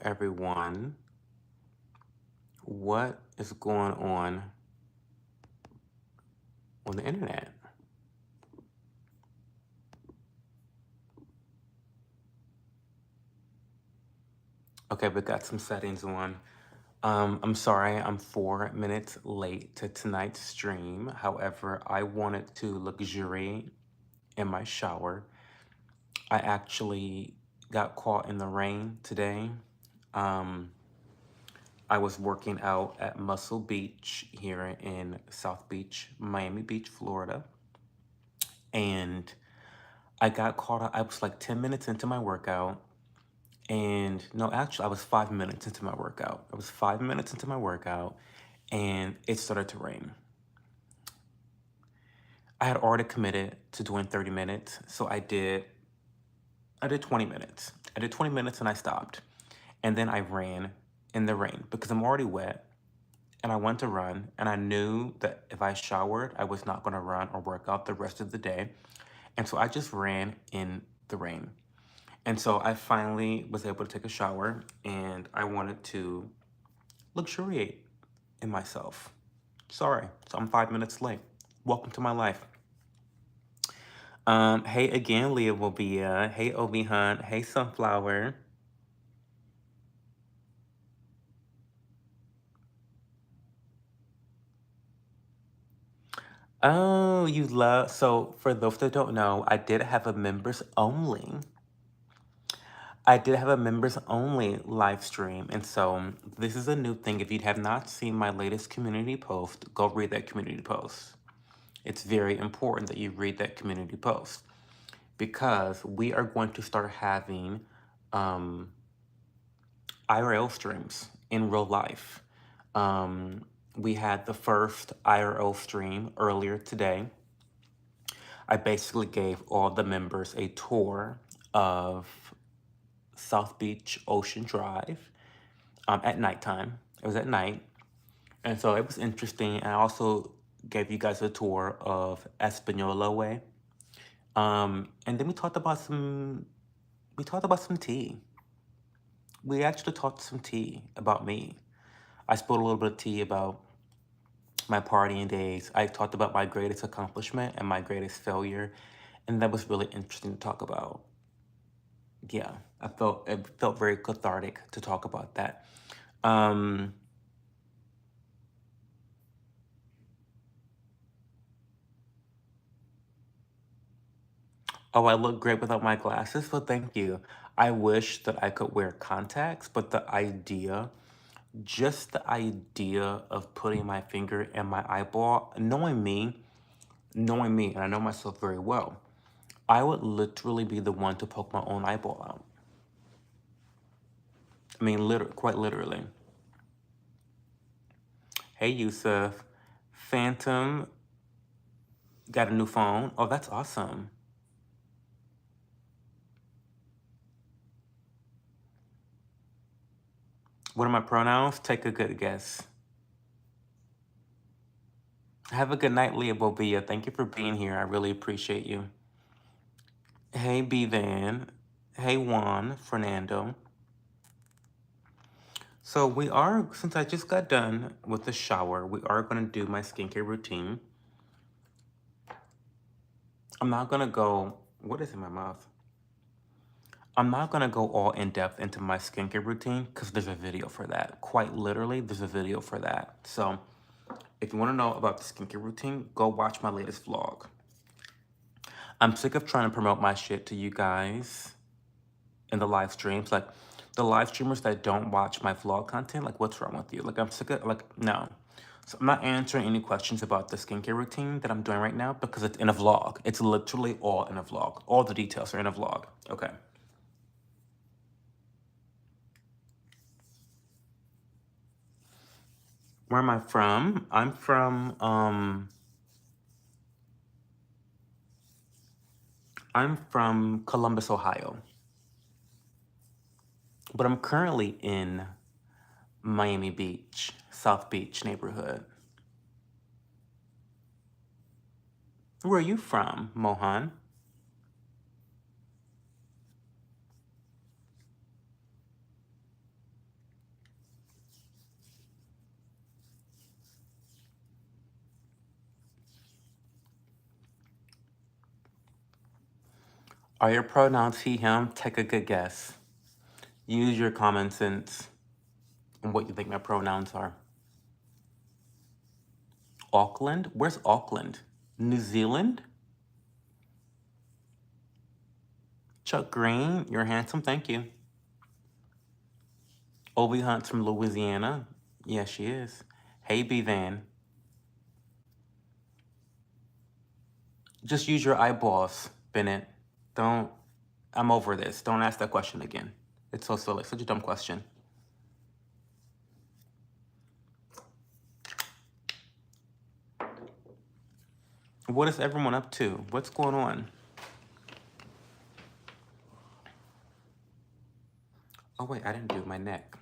everyone. What is going on the internet? Okay, we got some settings on. I'm sorry, I'm 4 minutes late to tonight's stream. However, I wanted to luxuriate in my shower. I actually got caught in the rain today. Um, I was working out at Muscle Beach here in South Beach, Miami Beach, Florida. And I got caught up. I was like 10 minutes into my workout. And no, actually, I was 5 minutes into my workout. I was 5 minutes into my workout and it started to rain. I had already committed to doing 30 minutes. So I did 20 minutes. I did 20 minutes and I stopped. And then I ran in the rain because I'm already wet and I went to run. And I knew that if I showered, I was not going to run or work out the rest of the day. And so I just ran in the rain. And so I finally was able to take a shower and I wanted to luxuriate in myself. Sorry, so I'm 5 minutes late. Welcome to my life. Hey again, Leah Wobia. Hey Obi Hunt. Hey Sunflower. Oh, you love. So, for those that don't know, I did have a members only. I did have a members only live stream. And so, this is a new thing. If you have not seen my latest community post, go read that community post. It's very important that you read that community post because we are going to start having um, IRL streams in real life. We had the first IRL stream earlier today. I basically gave all the members a tour of South Beach Ocean Drive at nighttime. It was at night. And so it was interesting. And I also gave you guys a tour of Espanola Way. And then we talked about some tea. We actually talked some tea about me. I spilled a little bit of tea about my partying days. I talked about my greatest accomplishment and my greatest failure, and that was really interesting to talk about. Yeah, it felt very cathartic to talk about that. Um, oh, I look great without my glasses. Well, thank you. I wish that I could wear contacts, but just the idea of putting my finger in my eyeball, knowing me, and I know myself very well, I would literally be the one to poke my own eyeball out. I mean, quite literally. Hey, Yusuf. Phantom got a new phone. Oh, that's awesome. What are my pronouns? Take a good guess. Have a good night, Leah Bobia. Thank you for being here. I really appreciate you. Hey, B Van. Hey, Juan Fernando. So since I just got done with the shower, we are going to do my skincare routine. I'm not going to go, what is in my mouth? I'm not going to go all in depth into my skincare routine because there's a video for that. Quite literally, there's a video for that. So if you want to know about the skincare routine, go watch my latest vlog. I'm sick of trying to promote my shit to you guys in the live streams. Like, the live streamers that don't watch my vlog content, like, what's wrong with you? Like, I'm sick of, like, no. So I'm not answering any questions about the skincare routine that I'm doing right now because it's in a vlog. It's literally all in a vlog. All the details are in a vlog. Okay. Where am I from? I'm from Columbus, Ohio. But I'm currently in Miami Beach, South Beach neighborhood. Where are you from, Mohan? Are your pronouns he, him? Take a good guess. Use your common sense and what you think my pronouns are. Auckland? Where's Auckland? New Zealand? Chuck Green, you're handsome, thank you. Obi Hunt's from Louisiana. Yeah, she is. Hey, B Van. Just use your eyeballs, Bennett. Don't, I'm over this. Don't ask that question again. It's so silly, such a dumb question. What is everyone up to? What's going on? Oh, wait, I didn't do my neck.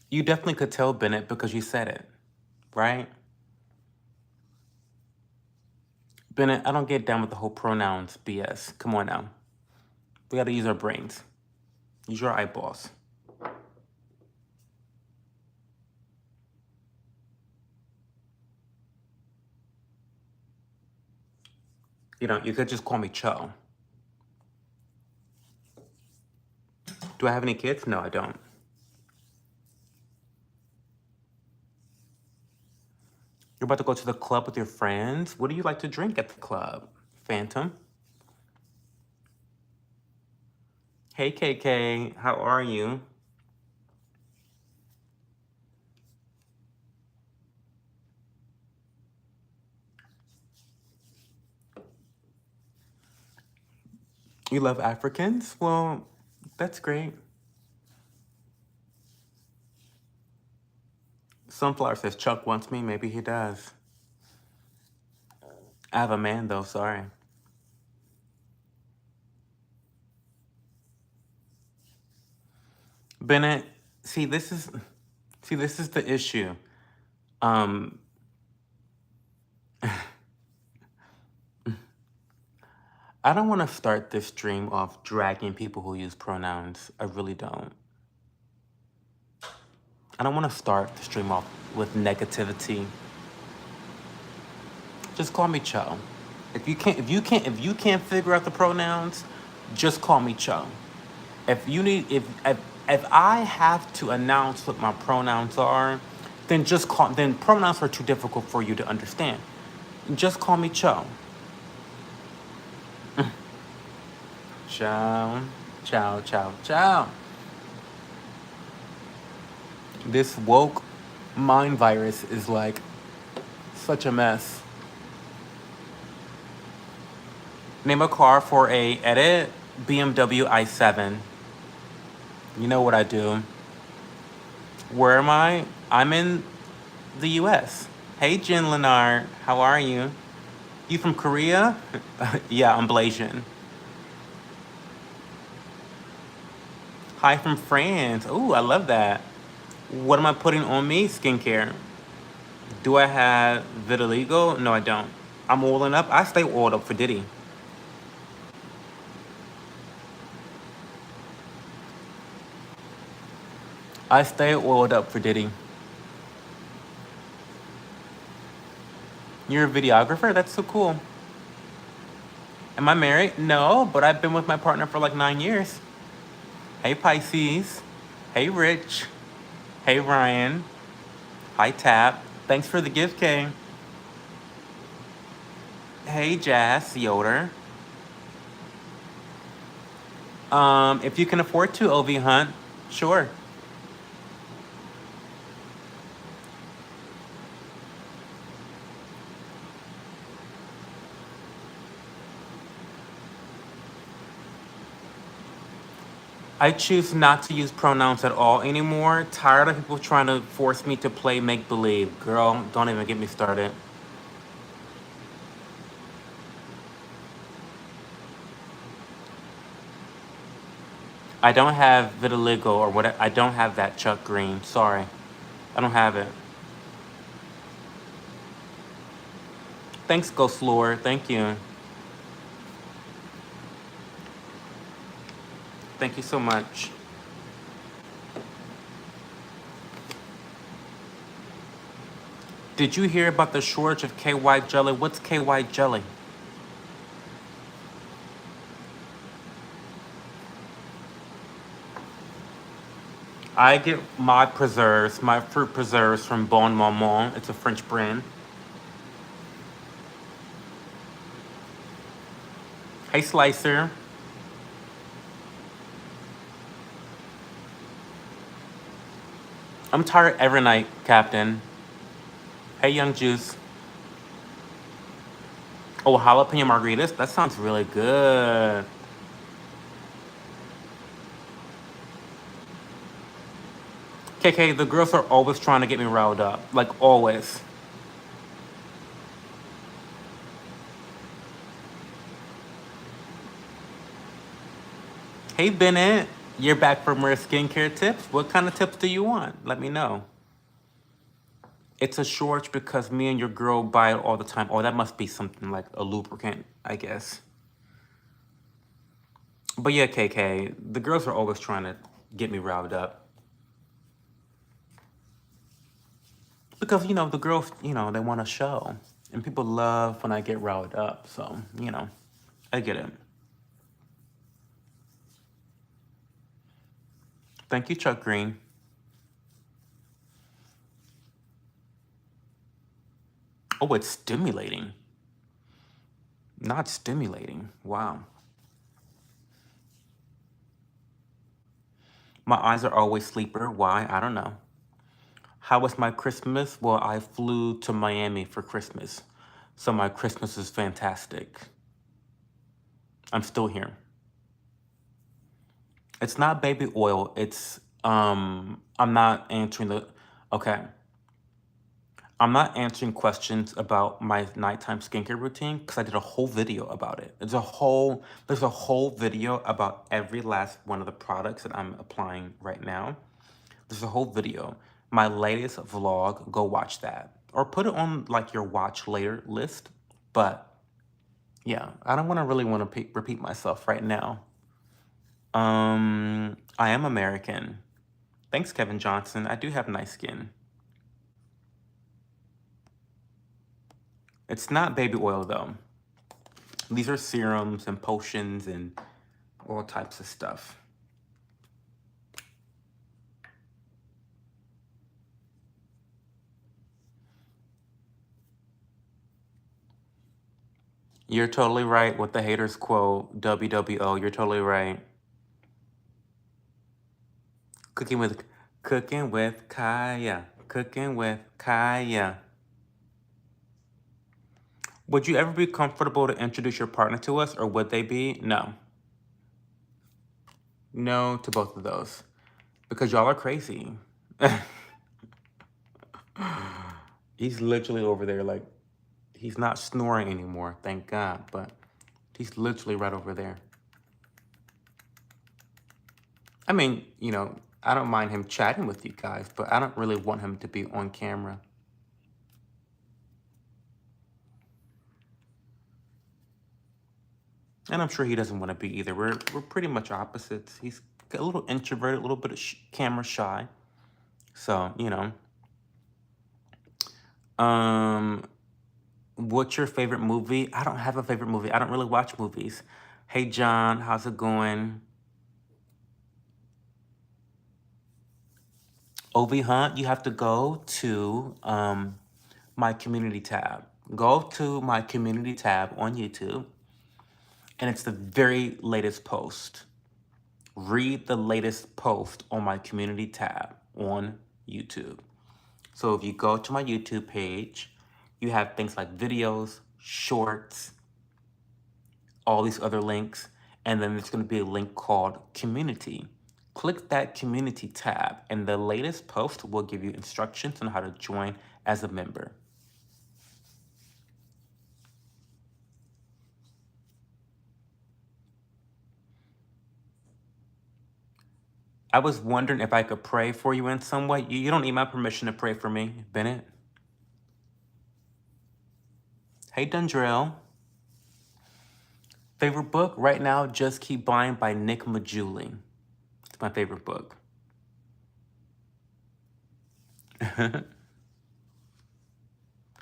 You definitely could tell, Bennett, because you said it, right? Bennett, I don't get down with the whole pronouns BS. Come on now. We gotta use our brains. Use your eyeballs. You know, you could just call me Cho. Do I have any kids? No, I don't. You're about to go to the club with your friends? What do you like to drink at the club? Phantom? Hey, KK, how are you? You love Africans? Well, that's great. Sunflower says Chuck wants me. Maybe he does. I have a man, though. Sorry. Bennett, see, this is the issue. Um, I don't want to start this stream off dragging people who use pronouns. I really don't. I don't want to start the stream off with negativity. Just call me Cho. If you can't figure out the pronouns, just call me Cho. If I have to announce what my pronouns are, then pronouns are too difficult for you to understand. Just call me Cho. Ciao. Ciao, ciao, ciao. This woke mind virus is like such a mess. Name a car for a edit BMW i7. You know what I do. Where am I? I'm in the US. Hey, Jen Leonard. How are you? You from Korea? Yeah, I'm Blasian. Hi from France. Ooh, I love that. What am I putting on me? Skincare. Do I have vitiligo? No, I don't. I'm oiling up. I stay oiled up for Diddy. I stay oiled up for Diddy. You're a videographer? That's so cool. Am I married? No, but I've been with my partner for like 9 years. Hey, Pisces. Hey, Rich. Hey, Ryan. Hi, Tap. Thanks for the gift, Kay. Hey, Jazz Yoder. If you can afford to, OV Hunt, sure. I choose not to use pronouns at all anymore. Tired of people trying to force me to play make-believe. Girl, don't even get me started. I don't have vitiligo or what. I don't have that, Chuck Green. Sorry. I don't have it. Thanks, Ghost Lord. Thank you. Thank you so much. Did you hear about the shortage of KY jelly? What's KY jelly? I get my preserves, my fruit preserves from Bon Maman. It's a French brand. Hey, Slicer. I'm tired every night, Captain. Hey, Young Juice. Oh, jalapeno margaritas? That sounds really good. KK, the girls are always trying to get me riled up. Like, always. Hey, Bennett. You're back for more skincare tips? What kind of tips do you want? Let me know. It's a shortage because me and your girl buy it all the time. Oh, that must be something like a lubricant, I guess. But yeah, KK, the girls are always trying to get me riled up. Because, the girls, they want a show. And people love when I get riled up. So, I get it. Thank you, Chuck Green. Oh, it's stimulating. Not stimulating. Wow. My eyes are always sleeper. Why? I don't know. How was my Christmas? Well, I flew to Miami for Christmas. So my Christmas is fantastic. I'm still here. It's not baby oil. I'm not answering okay. I'm not answering questions about my nighttime skincare routine because I did a whole video about it. There's a whole video about every last one of the products that I'm applying right now. There's a whole video. My latest vlog, go watch that. Or put it on like your watch later list. But yeah, I don't really want to repeat myself right now. I am American. Thanks, Kevin Johnson. I do have nice skin. It's not baby oil though. These are serums and potions and all types of stuff. You're totally right with the haters quote, WWO. You're totally right. Cooking with Kaya. Cooking with Kaya. Would you ever be comfortable to introduce your partner to us, or would they be? No. No to both of those. Because y'all are crazy. He's literally over there, like, he's not snoring anymore, thank God, but he's literally right over there. I mean, I don't mind him chatting with you guys, but I don't really want him to be on camera. And I'm sure he doesn't want to be either. We're pretty much opposites. He's a little introverted, a little bit of camera shy. So, what's your favorite movie? I don't have a favorite movie. I don't really watch movies. Hey, John, how's it going? OV Hunt, you have to go to my community tab. Go to my community tab on YouTube, and it's the very latest post. Read the latest post on my community tab on YouTube. So if you go to my YouTube page, you have things like videos, shorts, all these other links, and then there's going to be a link called community. Click that community tab, and the latest post will give you instructions on how to join as a member. I was wondering if I could pray for you in some way. You don't need my permission to pray for me, Bennett. Hey, Dundrell. Favorite book right now, Just Keep Buying by Nick Majuli. It's my favorite book.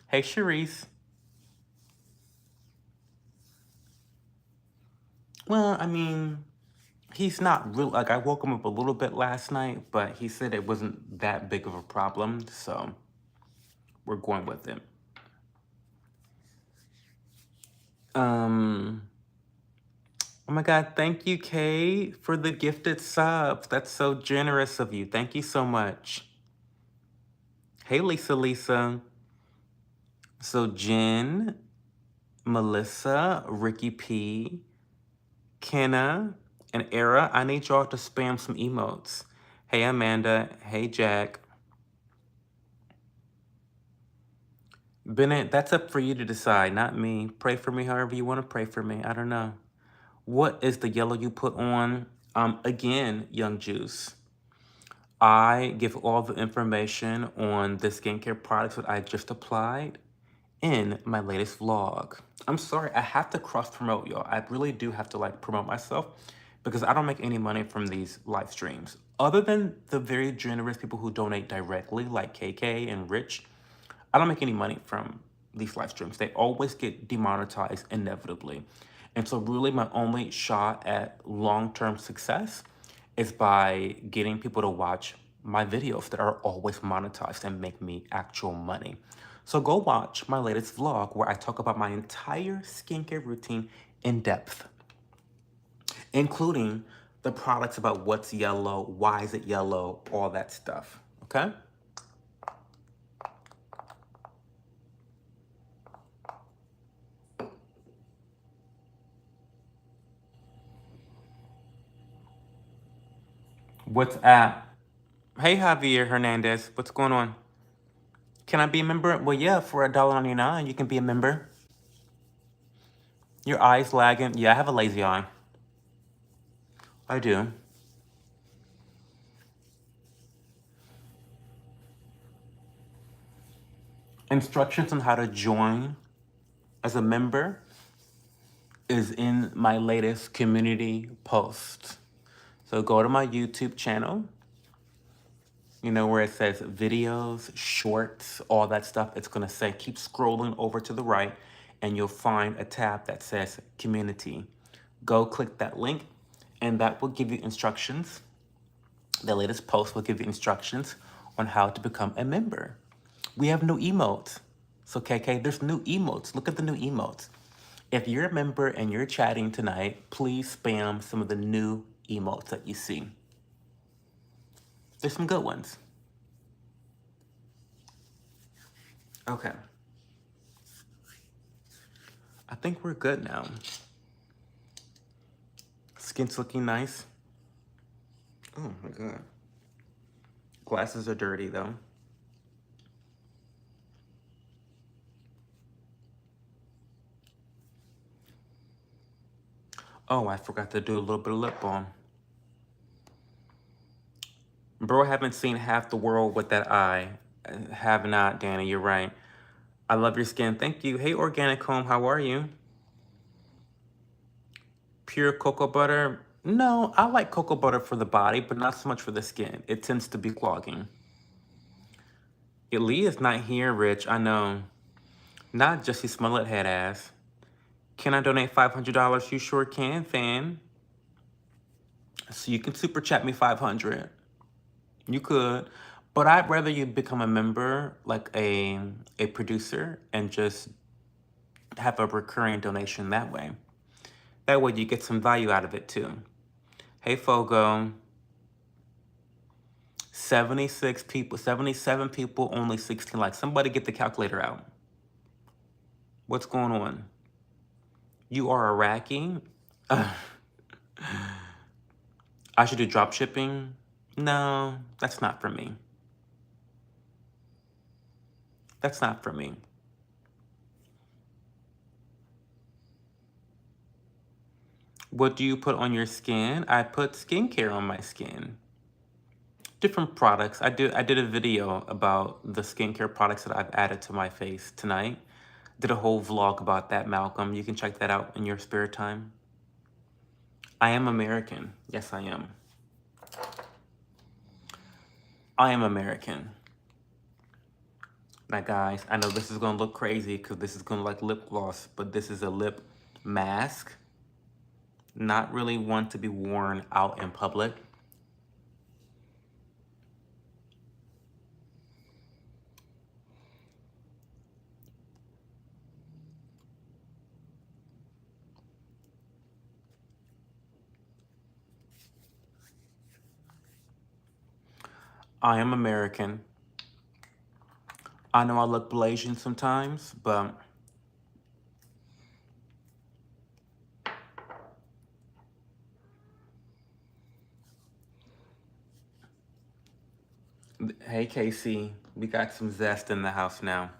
Hey, Charisse. Well, I mean, he's not real. Like, I woke him up a little bit last night, but he said it wasn't that big of a problem, so we're going with it. Um, oh my God, thank you, Kay, for the gifted subs. That's so generous of you. Thank you so much. Hey, Lisa. So, Jen, Melissa, Ricky P, Kenna, and Era, I need y'all to spam some emotes. Hey, Amanda. Hey, Jack. Bennett, that's up for you to decide, not me. Pray for me however you want to pray for me. I don't know. What is the yellow you put on? Again, Young Juice, I give all the information on the skincare products that I just applied in my latest vlog. I'm sorry, I have to cross promote, y'all. I really do have to like promote myself because I don't make any money from these live streams. Other than the very generous people who donate directly, like KK and Rich, I don't make any money from these live streams. They always get demonetized inevitably. And so really my only shot at long-term success is by getting people to watch my videos that are always monetized and make me actual money. So go watch my latest vlog where I talk about my entire skincare routine in depth, including the products about what's yellow, why is it yellow, all that stuff, okay? What's at? Hey, Javier Hernandez, what's going on? Can I be a member? Well, yeah, for $1.99, you can be a member. Your eye's lagging. Yeah, I have a lazy eye. I do. Instructions on how to join as a member is in my latest community post. So go to my YouTube channel, you know, where it says videos, shorts, all that stuff. It's gonna say, keep scrolling over to the right and you'll find a tab that says community. Go click that link and that will give you instructions. The latest post will give you instructions on how to become a member. We have new emotes. So KK, there's new emotes. Look at the new emotes. If you're a member and you're chatting tonight, please spam some of the new emotes that you see. There's some good ones. Okay. I think we're good now. Skin's looking nice. Oh my God. Glasses are dirty though. Oh, I forgot to do a little bit of lip balm. Bro, I haven't seen half the world with that eye. Have not, Danny, you're right. I love your skin. Thank you. Hey, Organic Home, how are you? Pure cocoa butter? No, I like cocoa butter for the body, but not so much for the skin. It tends to be clogging. Lee is not here, Rich. I know. Not just his Smollett head ass. Can I donate $500? You sure can, fan. So you can super chat me 500. You could, but I'd rather you become a member, like a producer, and just have a recurring donation that way. That way you get some value out of it too. Hey, Fogo. 76 people, 77 people, only 16 likes. Somebody get the calculator out. What's going on? You are Iraqi? I should do drop shipping? No, that's not for me. That's not for me. What do you put on your skin? I put skincare on my skin. Different products. I did a video about the skincare products that I've added to my face tonight. Did a whole vlog about that, Malcolm. You can check that out in your spare time. I am American. Yes, I am. I am American. Now, guys, I know this is gonna look crazy because this is gonna like lip gloss, but this is a lip mask. Not really one to be worn out in public. I am American. I know I look Blasian sometimes, but hey, Casey, we got some zest in the house now.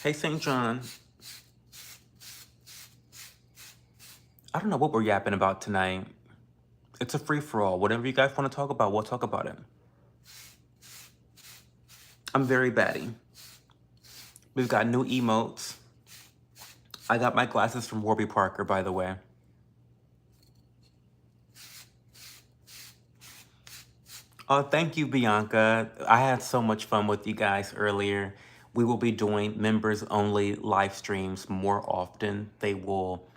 Hey, St. John. I don't know what we're yapping about tonight. It's a free for all. Whatever you guys want to talk about, we'll talk about it. I'm very batty. We've got new emotes. I got my glasses from Warby Parker, by the way. Oh, thank you, Bianca. I had so much fun with you guys earlier. We will be doing members only live streams more often. They will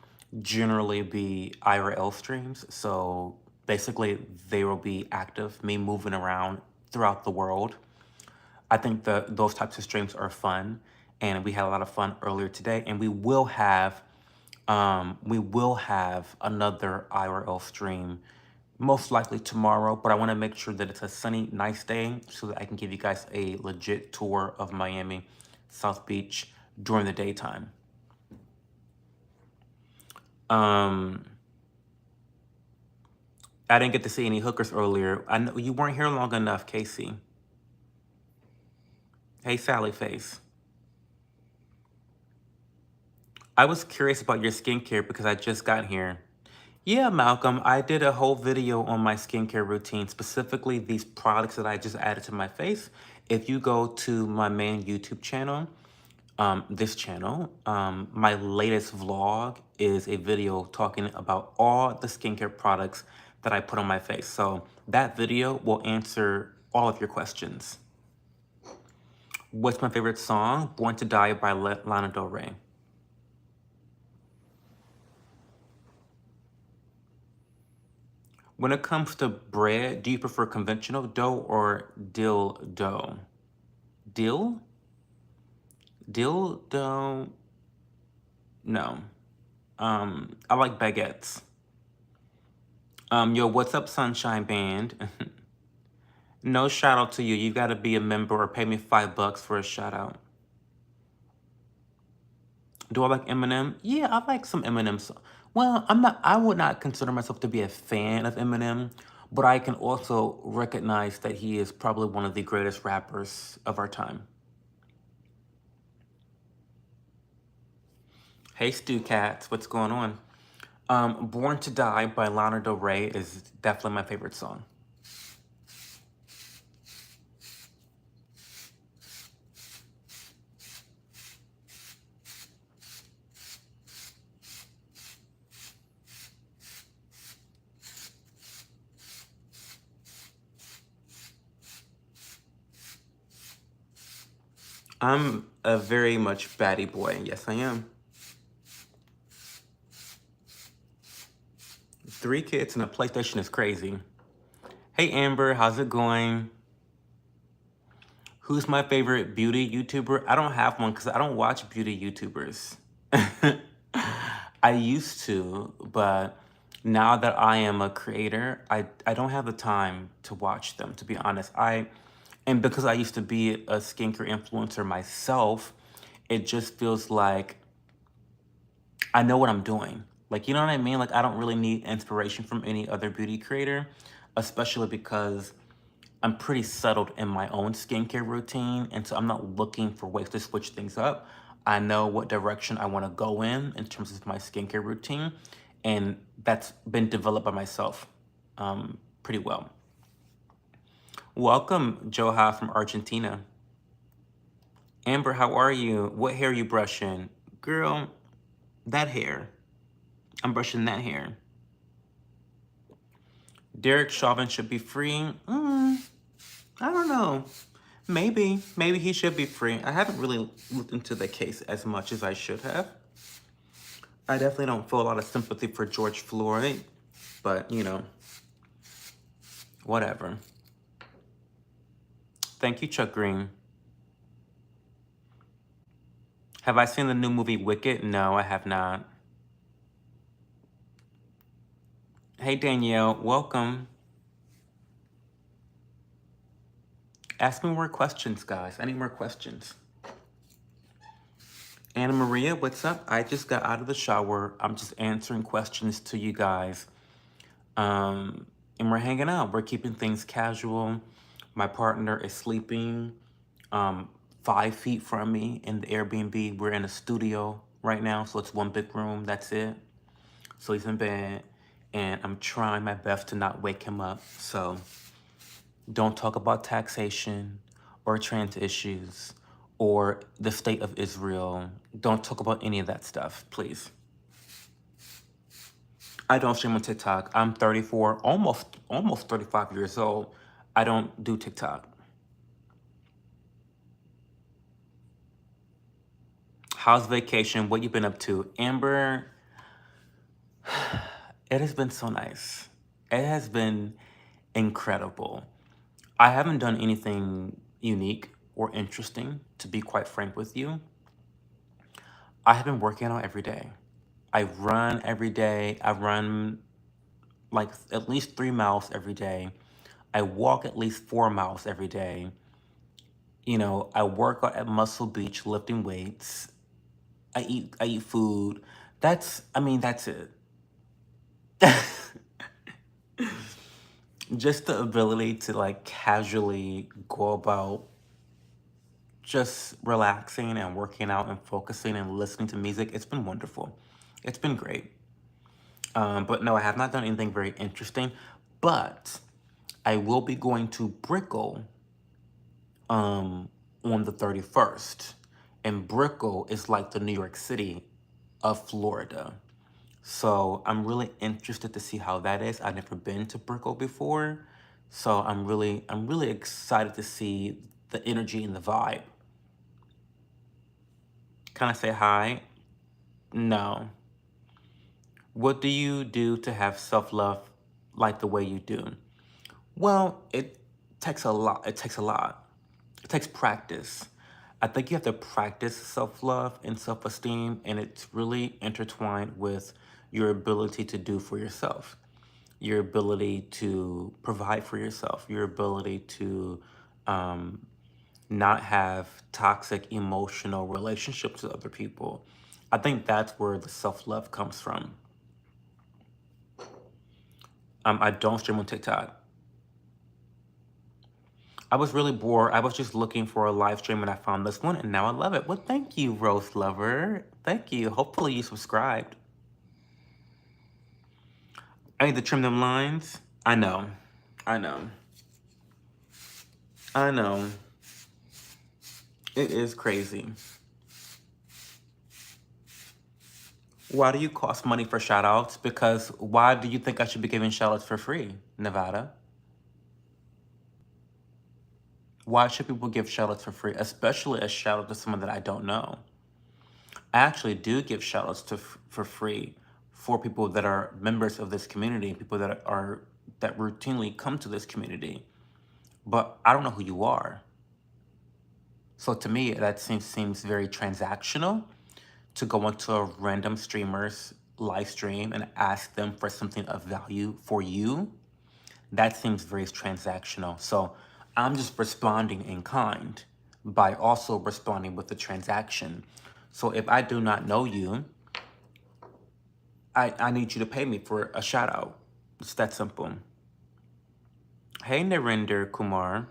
generally be IRL streams. So basically, they will be active, me moving around throughout the world. I think those types of streams are fun, and we had a lot of fun earlier today. And we will have another IRL stream most likely tomorrow, but I want to make sure that it's a sunny, nice day so that I can give you guys a legit tour of Miami, South Beach during the daytime. Um, I didn't get to see any hookers earlier. I know you weren't here long enough, Casey. Hey, Sally Face. I was curious about your skincare because I just got here. Yeah, Malcolm, I did a whole video on my skincare routine, specifically these products that I just added to my face. If you go to my main YouTube channel, this channel, my latest vlog is a video talking about all the skincare products that I put on my face. So that video will answer all of your questions. What's my favorite song? Born to Die by Lana Del Rey. When it comes to bread, do you prefer conventional dough or dill dough? Dill? Dill dough? No. I like baguettes. Yo, what's up, Sunshine Band? No shout out to you. You gotta be a member or pay me $5 for a shout out. Do I like Eminem? Yeah, I like some Eminem. Well, I would not consider myself to be a fan of Eminem, but I can also recognize that he is probably one of the greatest rappers of our time. Hey, Stu Cats, what's going on? Born to Die by Lana Del Rey is definitely my favorite song. I'm a very much batty boy. Yes, I am. 3 kids and a PlayStation is crazy. Hey, Amber, how's it going? Who's my favorite beauty YouTuber? I don't have one because I don't watch beauty YouTubers. I used to, but now that I am a creator, I don't have the time to watch them, to be honest. And because I used to be a skincare influencer myself, it just feels like I know what I'm doing. Like, you know what I mean? Like, I don't really need inspiration from any other beauty creator, especially because I'm pretty settled in my own skincare routine. And so I'm not looking for ways to switch things up. I know what direction I want to go in terms of my skincare routine. And that's been developed by myself pretty well. Welcome, Joha from Argentina. Amber, how are you? What hair are you brushing? Girl, that hair. I'm brushing that hair. Derek Chauvin should be free. I don't know. Maybe he should be free. I haven't really looked into the case as much as I should have. I definitely don't feel a lot of sympathy for George Floyd, but whatever. Thank you, Chuck Green. Have I seen the new movie Wicked? No, I have not. Hey, Danielle, welcome. Ask me more questions, guys. I need more questions. Anna Maria, what's up? I just got out of the shower. I'm just answering questions to you guys. And we're hanging out. We're keeping things casual. My partner is sleeping 5 feet from me in the Airbnb. We're in a studio right now, so it's one big room. That's it. So he's in bed, and I'm trying my best to not wake him up. So don't talk about taxation or trans issues or the state of Israel. Don't talk about any of that stuff, please. I don't stream on TikTok. I'm 34, almost 35 years old. I don't do TikTok. How's vacation? What you been up to? Amber, it has been so nice. It has been incredible. I haven't done anything unique or interesting, to be quite frank with you. I have been working out every day. I run every day. I run like at least 3 miles every day. I walk at least 4 miles every day. I work out at Muscle Beach lifting weights. I eat food. That's it. Just the ability to like casually go about just relaxing and working out and focusing and listening to music, it's been wonderful. It's been great. But no, I have not done anything very interesting. But I will be going to Brickell on the 31st. And Brickell is like the New York City of Florida. So I'm really interested to see how that is. I've never been to Brickell before. So I'm really excited to see the energy and the vibe. Can I say hi? No. What do you do to have self-love like the way you do? Well, it takes a lot. It takes a lot. It takes practice. I think you have to practice self-love and self-esteem, and it's really intertwined with your ability to do for yourself, your ability to provide for yourself, your ability to not have toxic emotional relationships with other people. I think that's where the self-love comes from. I don't stream on TikTok. I was really bored. I was just looking for a live stream and I found this one and now I love it. Well, thank you, Rose Lover. Thank you. Hopefully you subscribed. I need to trim them lines. I know. I know. I know. It is crazy. Why do you cost money for shout outs? Because why do you think I should be giving shout outs for free, Nevada? Why should people give shout outs for free? Especially a shout out to someone that I don't know. I actually do give shout outs for free for people that are members of this community, people that routinely come to this community. But I don't know who you are. So to me, that seems very transactional to go into a random streamer's live stream and ask them for something of value for you. That seems very transactional. So I'm just responding in kind by also responding with the transaction. So if I do not know you, I need you to pay me for a shout out. It's that simple. Hey, Narendra Kumar.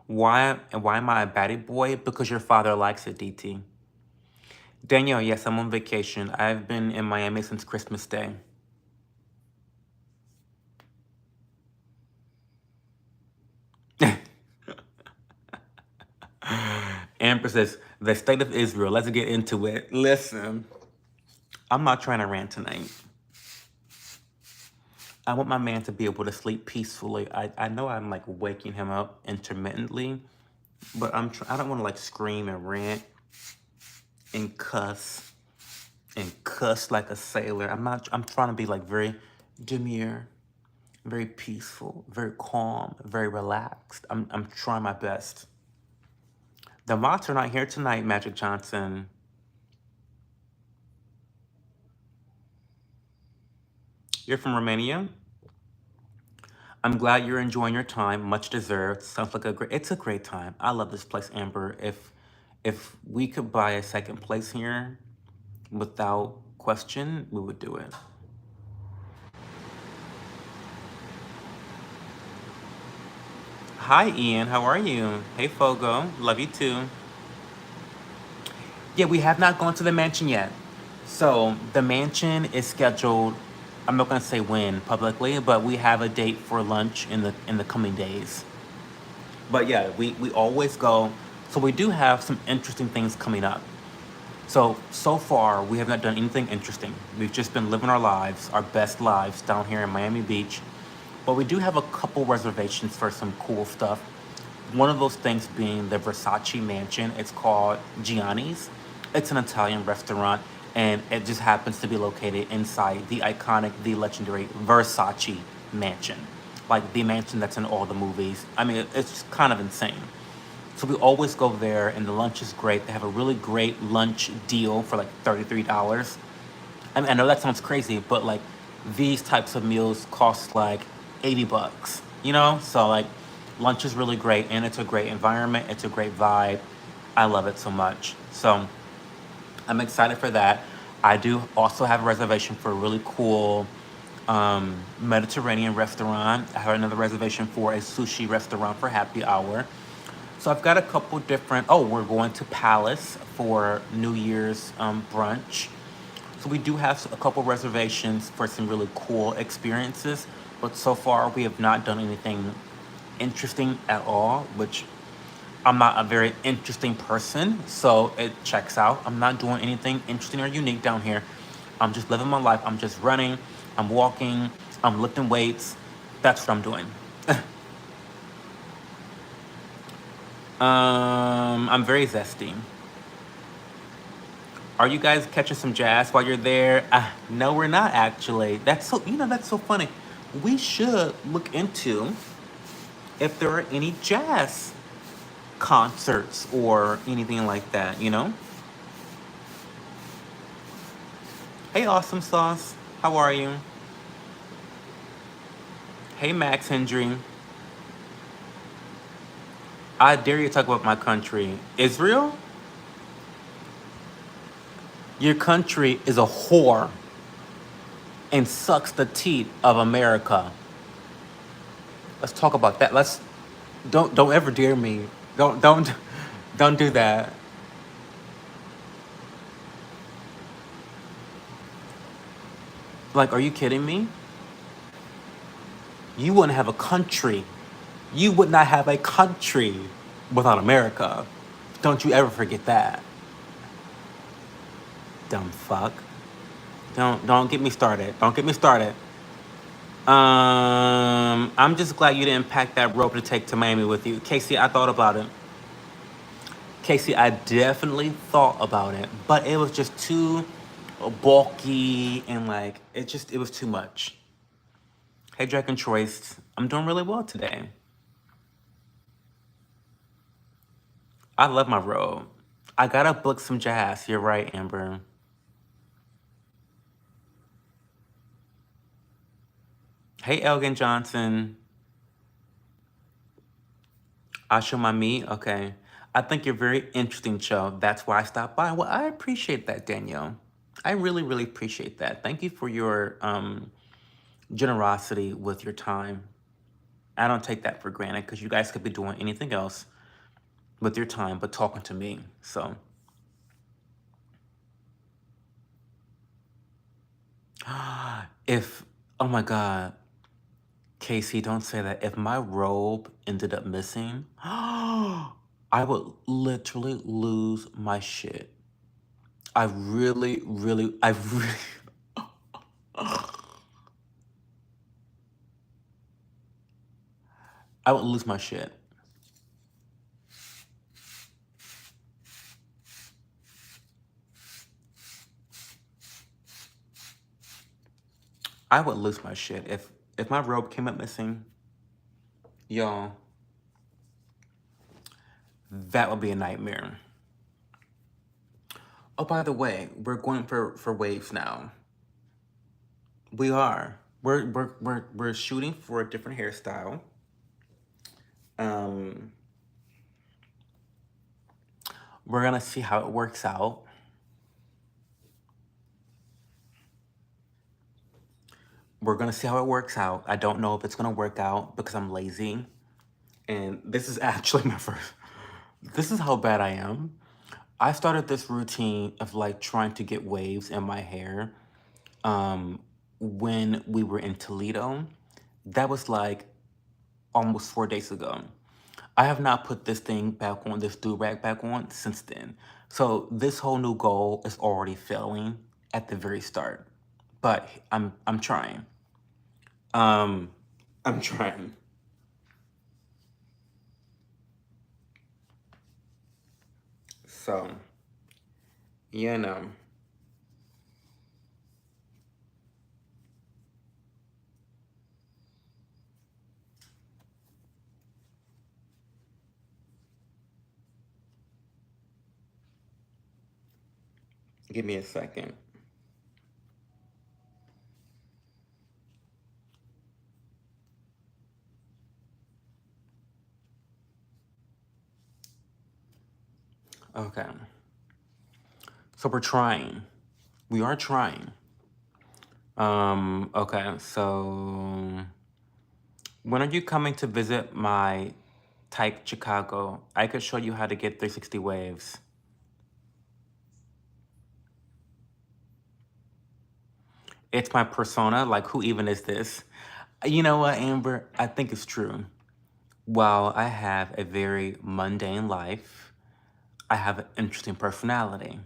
Why am I a baddie boy? Because your father likes it, DT. Danielle, yes, I'm on vacation. I've been in Miami since Christmas Day. Amber says, the state of Israel. Let's get into it. Listen, I'm not trying to rant tonight. I want my man to be able to sleep peacefully. I know I'm like waking him up intermittently, but I don't want to like scream and rant and cuss like a sailor. I'm trying to be like very demure, very peaceful, very calm, very relaxed. I'm trying my best. The mods are not here tonight, Magic Johnson. You're from Romania? I'm glad you're enjoying your time. Much deserved. Sounds like it's a great time. I love this place, Amber. If we could buy a second place here without question, we would do it. Hi, Ian. How are you? Hey, Fogo. Love you too. Yeah, we have not gone to the mansion yet. So the mansion is scheduled. I'm not gonna say when publicly, but we have a date for lunch in the coming days. But yeah, we always go. So we do have some interesting things coming up. So far, we have not done anything interesting. We've just been living our lives, our best lives down here in Miami Beach. But we do have a couple reservations for some cool stuff. One of those things being the Versace Mansion. It's called Gianni's. It's an Italian restaurant, and it just happens to be located inside the iconic, the legendary Versace Mansion. Like the mansion that's in all the movies. I mean, it's just kind of insane. So we always go there, and the lunch is great. They have a really great lunch deal for like $33. I mean, I know that sounds crazy, but like these types of meals cost like 80 bucks, you know? So like lunch is really great, and it's a great environment. It's a great vibe. I love it so much. So I'm excited for that. I do also have a reservation for a really cool Mediterranean restaurant. I have another reservation for a sushi restaurant for happy hour. So I've got a couple different. Oh, we're going to Palace for New Year's brunch. So we do have a couple reservations for some really cool experiences, but so far we have not done anything interesting at all, which I'm not a very interesting person, so it checks out. I'm not doing anything interesting or unique down here. I'm just living my life. I'm just running, I'm walking, I'm lifting weights. That's what I'm doing. I'm very zesty. Are you guys catching some jazz while you're there? No, we're not actually. That's so funny. We should look into if there are any jazz concerts or anything like that, you know? Hey, Awesome Sauce. How are you? Hey, Max Hendry. I dare you to talk about my country. Israel? Your country is a whore and sucks the teeth of America. Let's talk about that. Don't ever dare me. Don't do that. Like, are you kidding me? You wouldn't have a country. You would not have a country without America. Don't you ever forget that. Dumb fuck. Don't get me started. Don't get me started. I'm just glad you didn't pack that rope to take to Miami with you. Casey, I thought about it. Casey, I definitely thought about it, but it was just too bulky and like it was too much. Hey, Dragon Choice, I'm doing really well today. I love my robe. I gotta book some jazz. You're right, Amber. Hey, Elgin Johnson. Asha Mami. Okay. I think you're very interesting, Cho. That's why I stopped by. Well, I appreciate that, Danielle. I really, really appreciate that. Thank you for your generosity with your time. I don't take that for granted because you guys could be doing anything else with your time but talking to me. So, if, oh my God, Casey, don't say that. If my robe ended up missing, I would literally lose my shit. I really, I would lose my shit. I would lose my shit if my robe came up missing, y'all. That would be a nightmare. Oh, by the way, we're going for waves now. We are. We're shooting for a different hairstyle. Um, we're gonna see how it works out. We're gonna see how it works out. I don't know if it's gonna work out because I'm lazy. And this is actually my first. This is how bad I am. I started this routine of like trying to get waves in my hair um, when we were in Toledo. That was like almost 4 days ago. I have not put this thing back on, this do-rag back on since then. So this whole new goal is already failing at the very start. But I'm trying. Um, I'm trying. So, you know, give me a second. Okay. So we're trying. We are trying. Okay, so when are you coming to visit my type Chicago? I could show you how to get 360 waves. It's my persona. Like, who even is this? You know what, Amber? I think it's true. While I have a very mundane life, I have an interesting personality.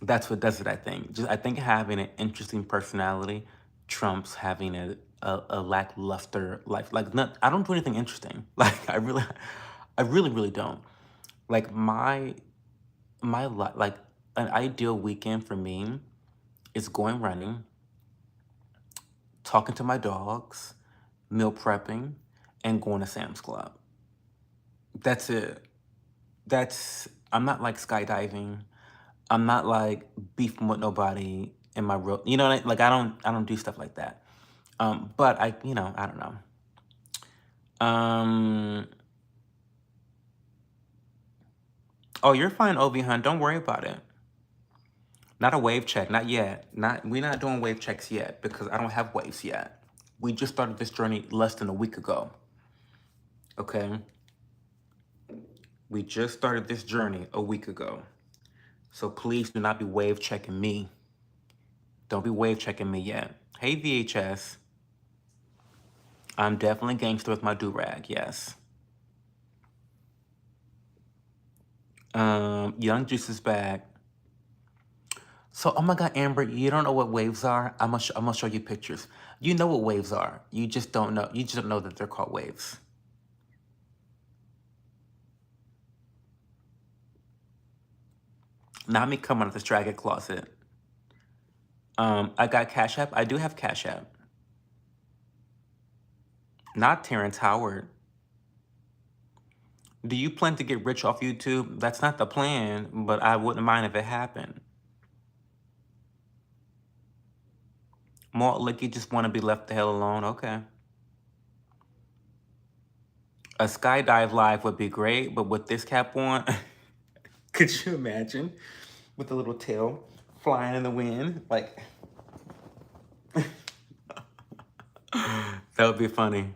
That's what does it, I think. Just I think having an interesting personality trumps having a lackluster life. Like, not, I don't do anything interesting. Like, I really don't. Like like an ideal weekend for me is going running, talking to my dogs, meal prepping, and going to Sam's Club. That's it. I'm not like skydiving. I'm not like beefing with nobody in my real, you know, like I don't do stuff like that. But I don't know. Um, oh, you're fine, Obi Hun. Don't worry about it. Not a wave check, not yet. We're not doing wave checks yet because I don't have waves yet. We just started this journey less than a week ago. Okay, we just started this journey a week ago. So please do not be wave checking me. Don't be wave checking me yet. Hey VHS, I'm definitely gangster with my do rag. Yes. Young Juice is back. So, oh my God, Amber, you don't know what waves are? I'm gonna show you pictures. You know what waves are. You just don't know. You just don't know that they're called waves. Not me coming out of this dragon closet. I got Cash App. I do have Cash App. Not Terrence Howard. Do you plan to get rich off YouTube? That's not the plan, but I wouldn't mind if it happened. More like you just want to be left the hell alone. Okay. A skydive live would be great, but with this cap on, could you imagine? With a little tail flying in the wind? Like, that would be funny.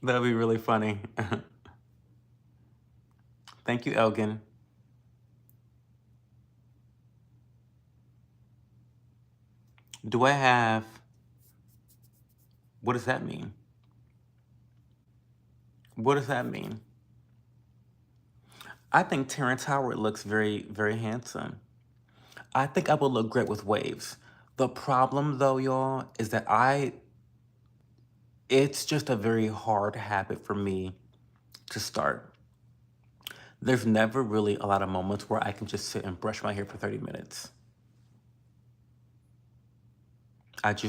That would be really funny. Thank you, Elgin. Do I have, what does that mean? What does that mean? I think Terrence Howard looks very, very handsome. I think I would look great with waves. The problem, though, y'all, is that It's just a very hard habit for me to start. There's never really a lot of moments where I can just sit and brush my hair for 30 minutes.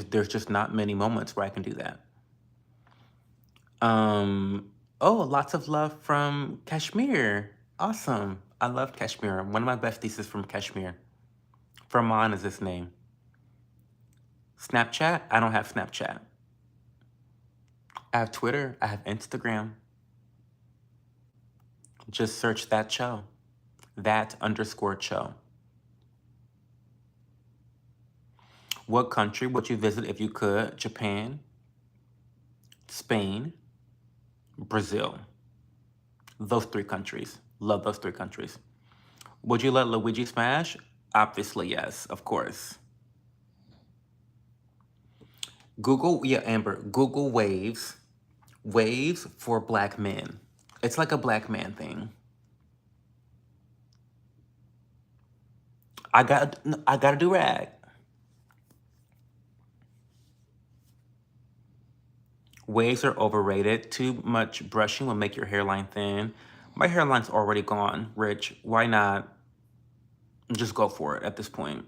There's just not many moments where I can do that. Um, oh, lots of love from Kashmir. Awesome. I love Kashmir. One of my besties is from Kashmir. Farman is his name. Snapchat? I don't have Snapchat. I have Twitter. I have Instagram. Just search that show. That underscore show. What country would you visit if you could? Japan, Spain, Brazil. Those three countries. Love those three countries. Would you let Luigi smash? Obviously, yes, of course. Google, yeah, Amber, Google Waves. Waves for black men. It's like a black man thing. I got a do-rag. Waves are overrated. Too much brushing will make your hairline thin. My hairline's already gone, Rich. Why not just go for it at this point?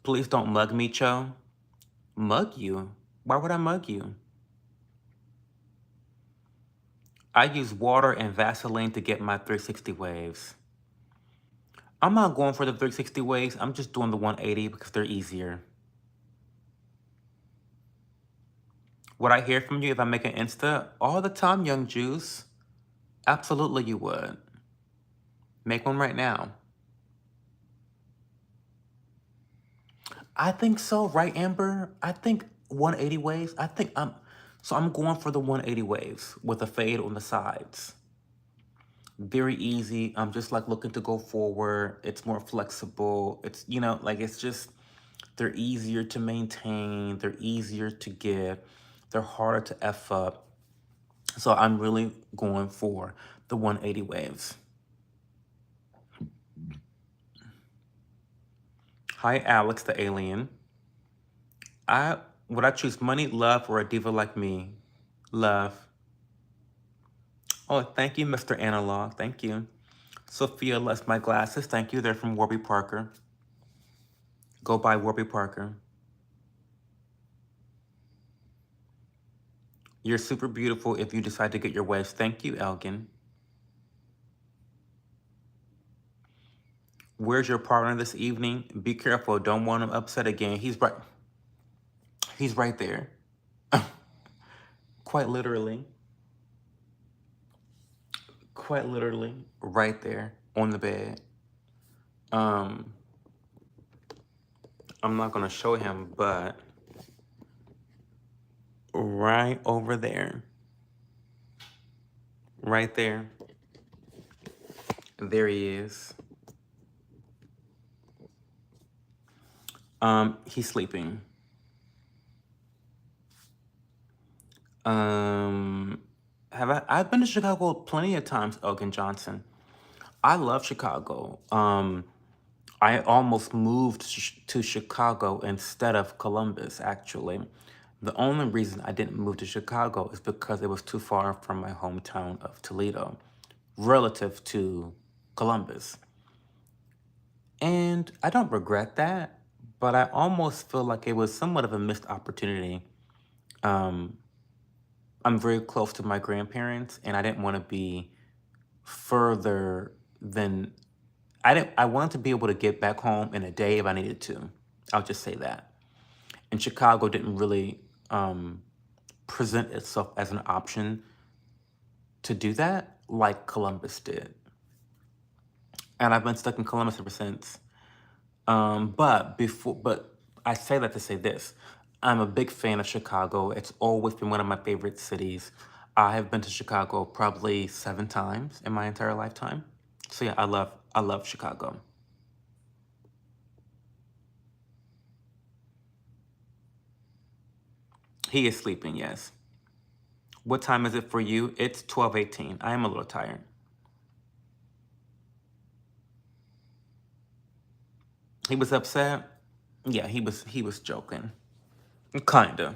Please don't mug me, Cho. Mug you? Why would I mug you? I use water and Vaseline to get my 360 waves. I'm not going for the 360 waves. I'm just doing the 180 because they're easier. Would I hear from you if I make an Insta? All the time, young Juice. Absolutely you would. Make one right now. I think so, right, Amber? I think 180 waves. I'm going for the 180 waves with a fade on the sides. Very easy. I'm just like looking to go forward. It's more flexible. It's, like it's just, they're easier to maintain. They're easier to get. They're harder to F up. So I'm really going for the 180 waves. Hi, Alex the alien. Would I choose money, love, or a diva like me? Love. Oh, thank you, Mr. Analog. Thank you. Sophia loves my glasses. Thank you. They're from Warby Parker. Go buy Warby Parker. You're super beautiful if you decide to get your waves. Thank you, Elgin. Where's your partner this evening? Be careful. Don't want him upset again. He's right. He's right there. Quite literally. Quite literally. Right there on the bed. I'm not gonna show him, but right over there. Right there. There he is. He's sleeping. I've been to Chicago plenty of times, Elgin Johnson. I love Chicago. I almost moved to Chicago instead of Columbus, actually. The only reason I didn't move to Chicago is because it was too far from my hometown of Toledo, relative to Columbus. And I don't regret that, but I almost feel like it was somewhat of a missed opportunity. Um, I'm very close to my grandparents, and I didn't want to be further than I wanted to be able to get back home in a day if I needed to. I'll just say that. And Chicago didn't really present itself as an option to do that like Columbus did. And I've been stuck in Columbus ever since. But I say that to say this. I'm a big fan of Chicago. It's always been one of my favorite cities. I have been to Chicago probably 7 times in my entire lifetime. So yeah, I love Chicago. He is sleeping, yes. What time is it for you? It's 12:18. I am a little tired. He was upset. Yeah, he was joking. Kinda.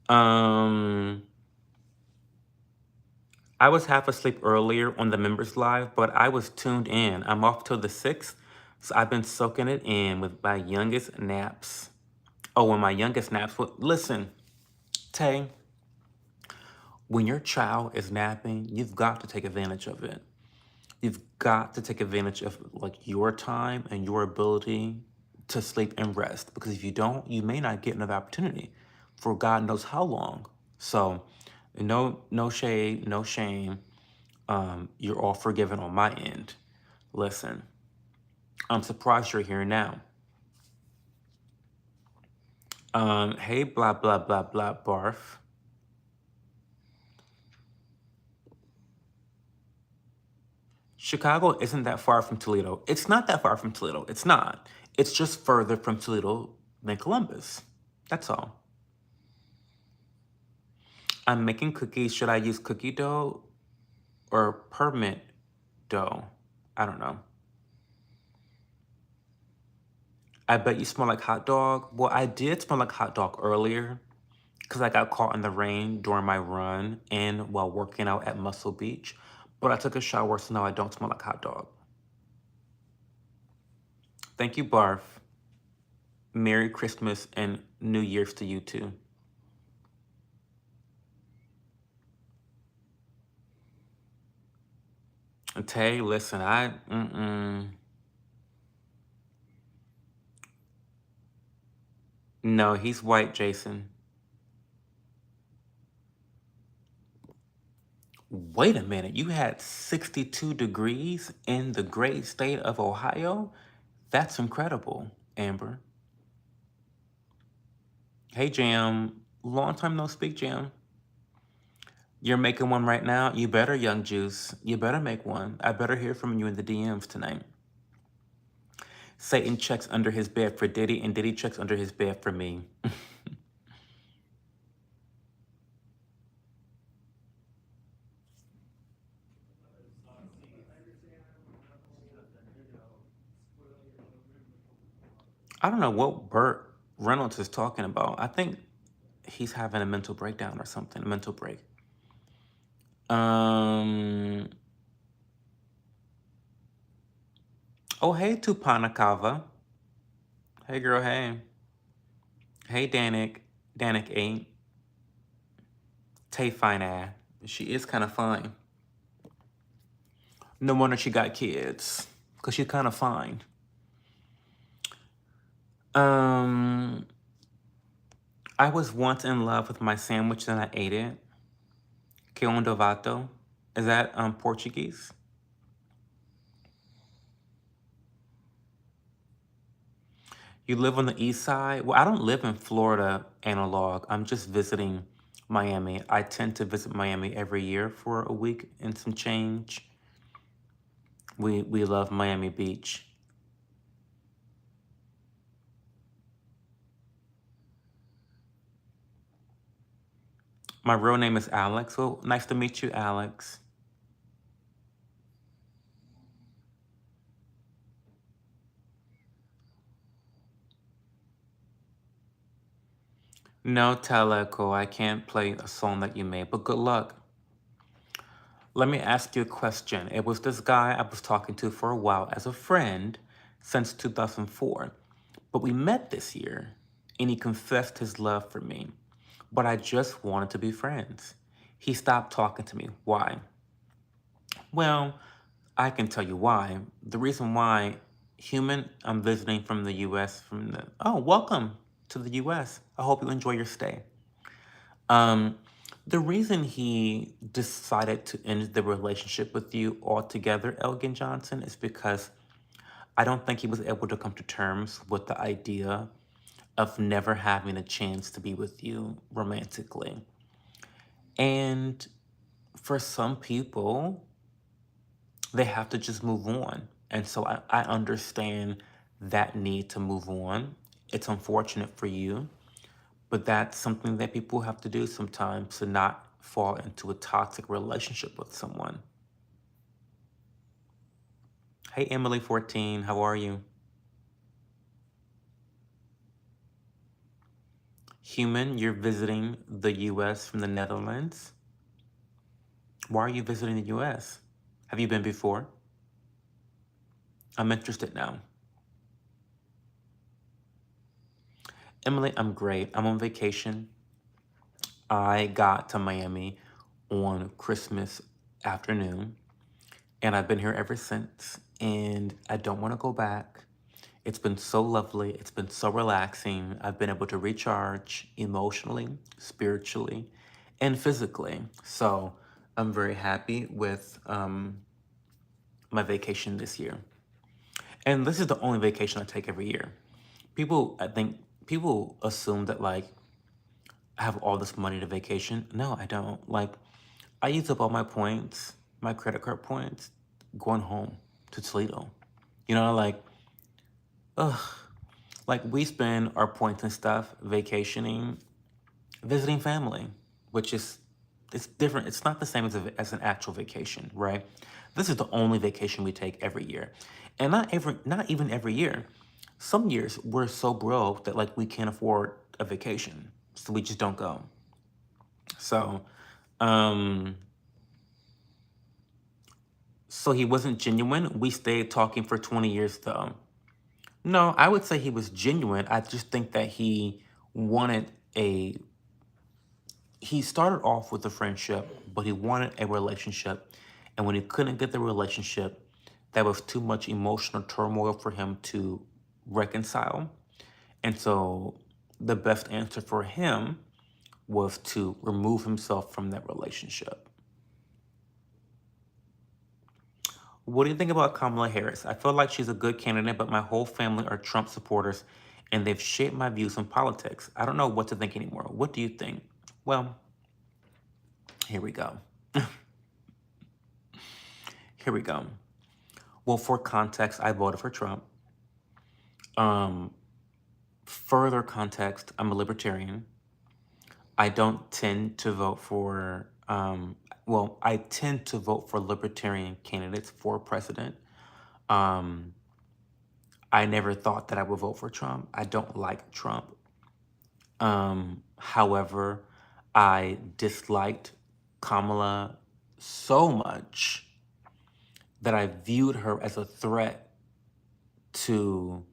Um, I was half asleep earlier on the members live, but I was tuned in. I'm off till the 6th, so I've been soaking it in with my youngest naps. Oh, when my youngest naps. Well, listen, Tay, when your child is napping, you've got to take advantage of it. You've got to take advantage of like your time and your ability to sleep and rest, because if you don't, you may not get another opportunity for God knows how long. So, no shade, no shame. You're all forgiven on my end. Listen, I'm surprised you're here now. Hey, blah blah blah blah barf. Chicago isn't that far from Toledo. It's not that far from Toledo. It's not. It's just further from Toledo than Columbus. That's all. I'm making cookies. Should I use cookie dough or permit dough? I don't know. I bet you smell like hot dog. Well, I did smell like hot dog earlier because I got caught in the rain during my run and while working out at Muscle Beach. But I took a shower, so now I don't smell like hot dog. Thank you, Barf. Merry Christmas and New Year's to you too. And Tay, listen, no, he's white, Jason. Wait a minute, you had 62 degrees in the great state of Ohio? That's incredible, Amber. Hey, Jam. Long time no speak, Jam. You're making one right now? You better, Young Juice. You better make one. I better hear from you in the DMs tonight. Satan checks under his bed for Diddy, and Diddy checks under his bed for me. I don't know what Burt Reynolds is talking about. I think he's having a mental breakdown or something, a mental break. Um. Oh, hey, Tupanakava. Hey, girl, hey. Hey, Danik. Danik 8. Tay fine ass. She is kind of fine. No wonder she got kids, because she's kind of fine. Um, I was once in love with my sandwich and I ate it. Que um vato. Is that Portuguese? You live on the east side? Well, I don't live in Florida analog. I'm just visiting Miami. I tend to visit Miami every year for a week and some change. We love Miami Beach. My real name is Alex. Well, nice to meet you, Alex. No, Teleco, I can't play a song that you made, but good luck. Let me ask you a question. It was this guy I was talking to for a while as a friend since 2004, but we met this year and he confessed his love for me, but I just wanted to be friends. He stopped talking to me. Why? Well, I can tell you why. The reason why, human, I'm visiting from the US oh, welcome to the US. I hope you enjoy your stay. Um, the reason he decided to end the relationship with you altogether, Elgin Johnson, is because I don't think he was able to come to terms with the idea of never having a chance to be with you romantically. And for some people, they have to just move on. And so I understand that need to move on. It's unfortunate for you, but that's something that people have to do sometimes to not fall into a toxic relationship with someone. Hey, Emily 14, how are you? Human, you're visiting the US from the Netherlands. Why are you visiting the US? Have you been before? I'm interested now. Emily, I'm great. I'm on vacation. I got to Miami on Christmas afternoon, and I've been here ever since. And I don't want to go back. It's been so lovely. It's been so relaxing. I've been able to recharge emotionally, spiritually, and physically. So I'm very happy with my vacation this year. And this is the only vacation I take every year. I think people assume that like I have all this money to vacation. No, I don't. Like, I use up all my points, my credit card points, going home to Toledo. You know, ugh. Like, we spend our points and stuff vacationing, visiting family, which is, it's different. It's not the same as an actual vacation, right? This is the only vacation we take every year. And not even every year. Some years we're so broke that like we can't afford a vacation. So we just don't go. So, um, so he wasn't genuine. We stayed talking for 20 years though. No, I would say he was genuine. I just think that wanted a he started off with a friendship, but he wanted a relationship. And when he couldn't get the relationship, that was too much emotional turmoil for him to reconcile. And so the best answer for him was to remove himself from that relationship. What do you think about Kamala Harris? I feel like she's a good candidate, but my whole family are Trump supporters and they've shaped my views on politics. I don't know what to think anymore. What do you think? Well, here we go. Here we go. Well, for context, I voted for Trump. Um, Further context, I'm a libertarian. I don't tend to vote for, I tend to vote for libertarian candidates for president. Um, I never thought that I would vote for Trump. I don't like Trump. However, I disliked Kamala so much that I viewed her as a threat to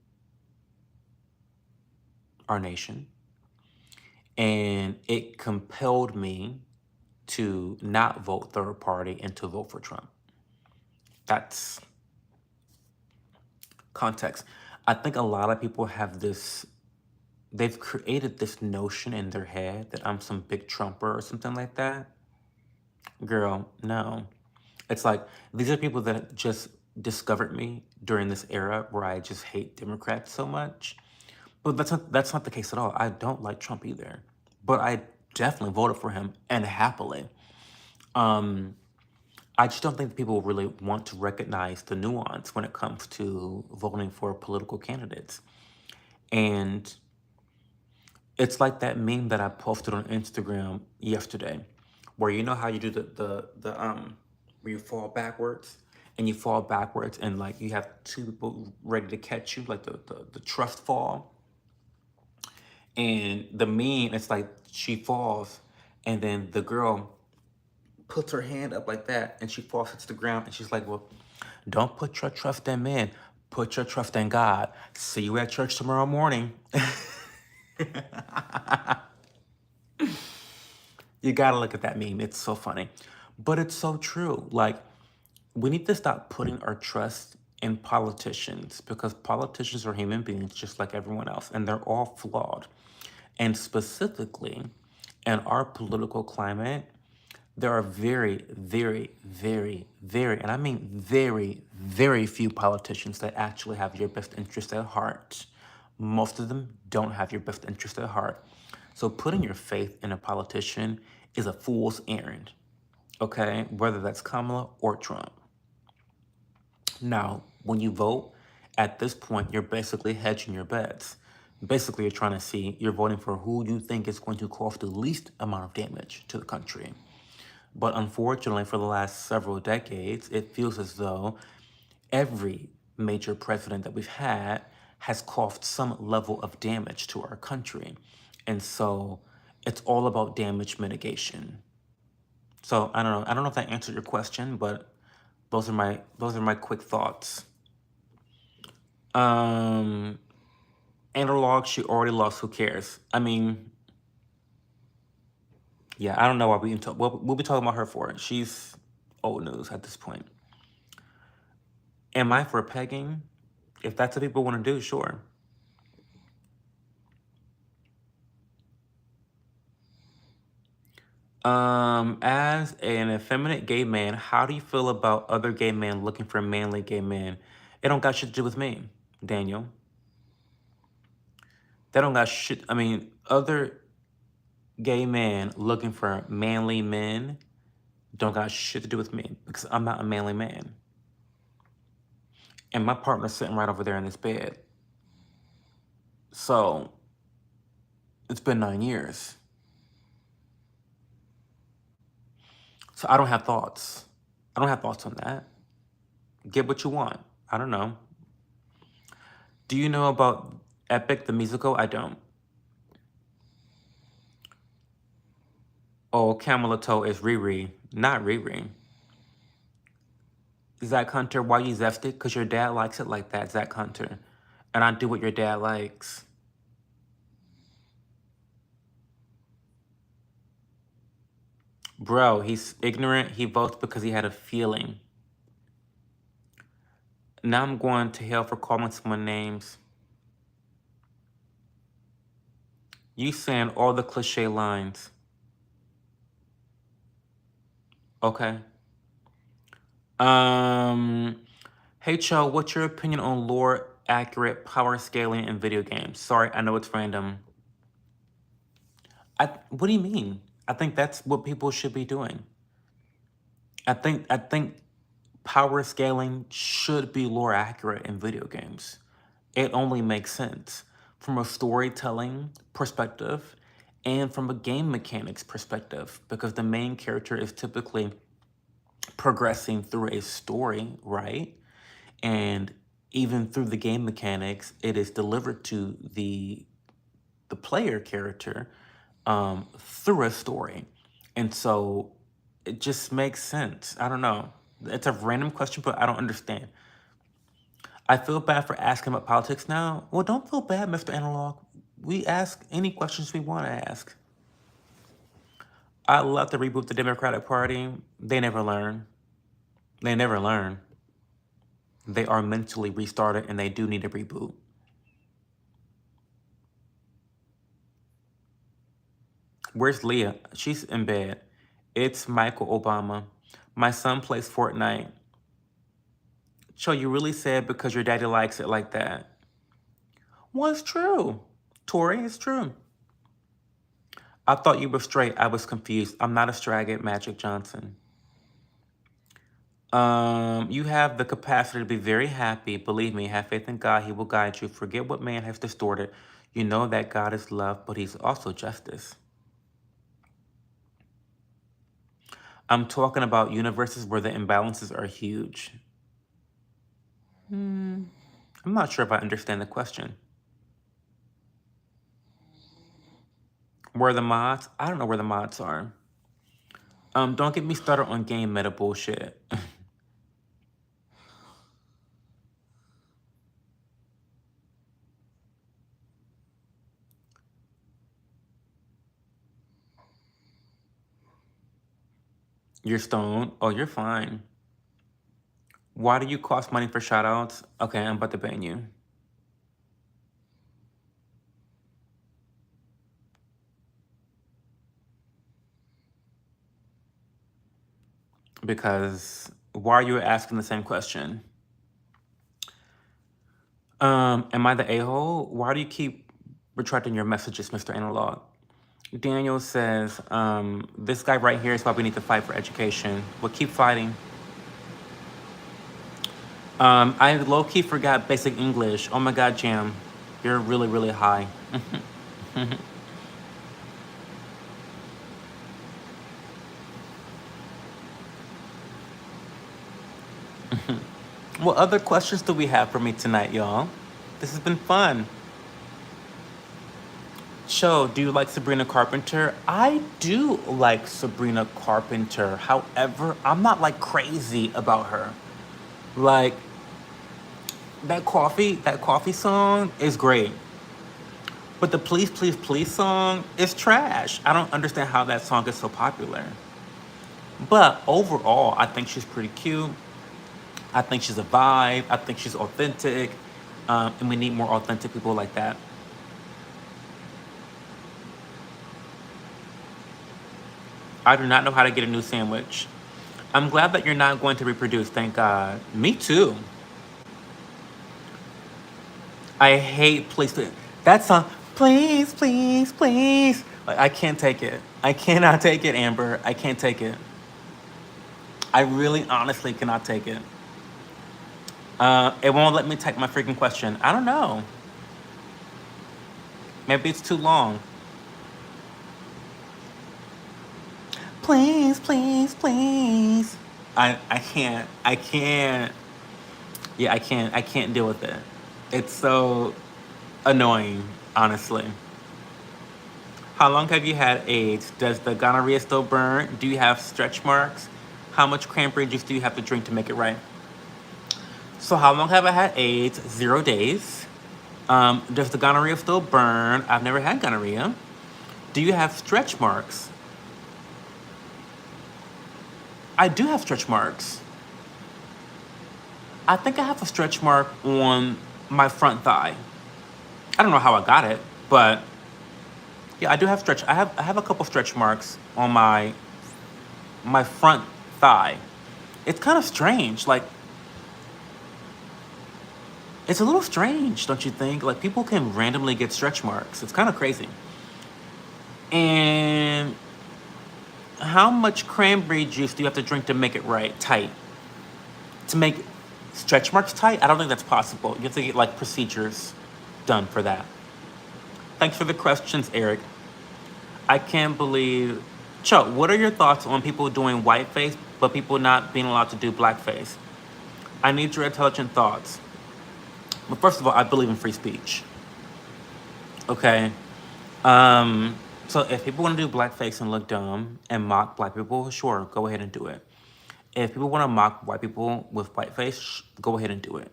our nation. And it compelled me to not vote third party and to vote for Trump. That's context. I think a lot of people have they've created this notion in their head that I'm some big Trumper or something like that. Girl, no. It's like these are people that just discovered me during this era where I just hate Democrats so much. But that's not the case at all. I don't like Trump either. But I definitely voted for him and happily. Um, I just don't think people really want to recognize the nuance when it comes to voting for political candidates. And it's like that meme that I posted on Instagram yesterday, where you know how you do the where you fall backwards and you fall backwards and like you have two people ready to catch you, like the trust fall. And the meme, it's like she falls and then the girl puts her hand up like that and she falls to the ground and she's like, well, don't put your trust in men. Put your trust in God. See you at church tomorrow morning. You gotta look at that meme. It's so funny. But it's so true. Like, we need to stop putting our trust in politicians because politicians are human beings just like everyone else, and they're all flawed. And specifically, in our political climate, there are very, very, very, very, and I mean very, very few politicians that actually have your best interest at heart. Most of them don't have your best interest at heart. So putting your faith in a politician is a fool's errand, okay? Whether that's Kamala or Trump. Now, when you vote, at this point, you're basically hedging your bets. Basically, you're trying to see, you're voting for who you think is going to cause the least amount of damage to the country. But unfortunately, for the last several decades, it feels as though every major president that we've had has caused some level of damage to our country. And so it's all about damage mitigation. So I don't know. I don't know if that answered your question, but those are my quick thoughts. Um Analog, she already lost. Who cares? I mean, yeah, I don't know why we even talk. We'll be talking about her for it. She's old news at this point. Am I for pegging? If that's what people want to do, sure. As an effeminate gay man, how do you feel about other gay men looking for manly gay men? It don't got shit to do with me, Daniel. That don't got shit. I mean, other gay men looking for manly men don't got shit to do with me because I'm not a manly man. And my partner's sitting right over there in this bed. So it's been 9 years. So I don't have thoughts. I don't have thoughts on that. Get what you want. I don't know. Do you know about Epic the musical? I don't. Oh, Camilla Toe is Riri, not Riri. Zach Hunter, why you zested? Because your dad likes it like that, Zach Hunter. And I do what your dad likes. Bro, he's ignorant. He votes because he had a feeling. Now I'm going to hell for calling someone names. You saying all the cliche lines. Okay. Um, hey, Cho, what's your opinion on lore accurate power scaling in video games? Sorry, I know it's random. What do you mean? I think that's what people should be doing. I think power scaling should be lore accurate in video games. It only makes sense from a storytelling perspective and from a game mechanics perspective because the main character is typically progressing through a story, right? And even through the game mechanics, it is delivered to the player character through a story. And so it just makes sense. I don't know. It's a random question, but I don't understand. I feel bad for asking about politics now. Well, don't feel bad, Mr. Analog. We ask any questions we want to ask. I love to reboot the Democratic Party. They never learn. They never learn. They are mentally restarted and they do need a reboot. Where's Leah? She's in bed. It's Michael Obama. My son plays Fortnite. Cho, you really said because your daddy likes it like that. Well, it's true. Tori, it's true. I thought you were straight. I was confused. I'm not a straggot, Magic Johnson. You have the capacity to be very happy. Believe me, have faith in God. He will guide you. Forget what man has distorted. You know that God is love, but he's also justice. I'm talking about universes where the imbalances are huge. I'm not sure if I understand the question. Where are the mods? I don't know where the mods are. Don't get me started on game meta bullshit. You're stoned. Oh, you're fine. Why do you cost money for shoutouts? Okay, I'm about to ban you. Because why are you asking the same question? Am I the a-hole? Why do you keep retracting your messages, Mr. Analog? Daniel says, this guy right here is why we need to fight for education. Well, keep fighting. I low-key forgot basic English. Oh my God, Jam. You're really, really high. What other questions do we have for me tonight, y'all? This has been fun. Cho, do you like Sabrina Carpenter? I do like Sabrina Carpenter. However, I'm not like crazy about her. Like that coffee song is great. But the Please Please Please song is trash. I don't understand how that song is so popular. But overall, I think she's pretty cute. I think she's a vibe. I think she's authentic. And we need more authentic people like that. I do not know how to get a new sandwich. I'm glad that you're not going to reproduce, thank God. Me too. I hate please, please. That song, please, please, please. Like, I can't take it. I cannot take it, Amber. I can't take it. I really honestly cannot take it. It won't let me type my freaking question. I don't know. Maybe it's too long. Please, please, please. I can't. I can't. Yeah, I can't. I can't deal with it. It's so annoying, honestly. How long have you had AIDS? Does the gonorrhea still burn? Do you have stretch marks? How much cranberry juice do you have to drink to make it right? So, how long have I had AIDS? 0 days. Does the gonorrhea still burn? I've never had gonorrhea. Do you have stretch marks? I do have stretch marks. I think I have a stretch mark on my front thigh. I don't know how I got it, but yeah, I do have stretch. I have a couple stretch marks on my front thigh. It's kind of strange. Like it's a little strange, don't you think? Like people can randomly get stretch marks. It's kind of crazy. And how much cranberry juice do you have to drink to make it right, tight? To make stretch marks tight? I don't think that's possible. You have to get like procedures done for that. Thanks for the questions, Eric. I can't believe. Chuck, what are your thoughts on people doing whiteface but people not being allowed to do blackface? I need your intelligent thoughts. Well, first of all, I believe in free speech. Okay. So if people want to do blackface and look dumb and mock black people, sure, go ahead and do it. If people want to mock white people with whiteface, go ahead and do it.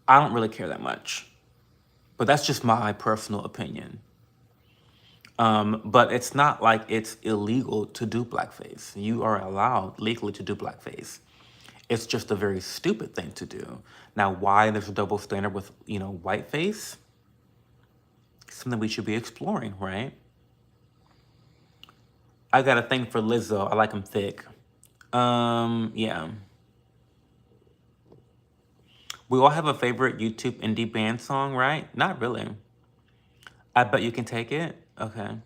I don't really care that much, but that's just my personal opinion. But it's not like it's illegal to do blackface. You are allowed legally to do blackface. It's just a very stupid thing to do. Now, why there's a double standard with, whiteface? Something we should be exploring, right? I got a thing for Lizzo. I like him thick. Yeah. We all have a favorite YouTube indie band song, right? Not really. I bet you can take it. Okay.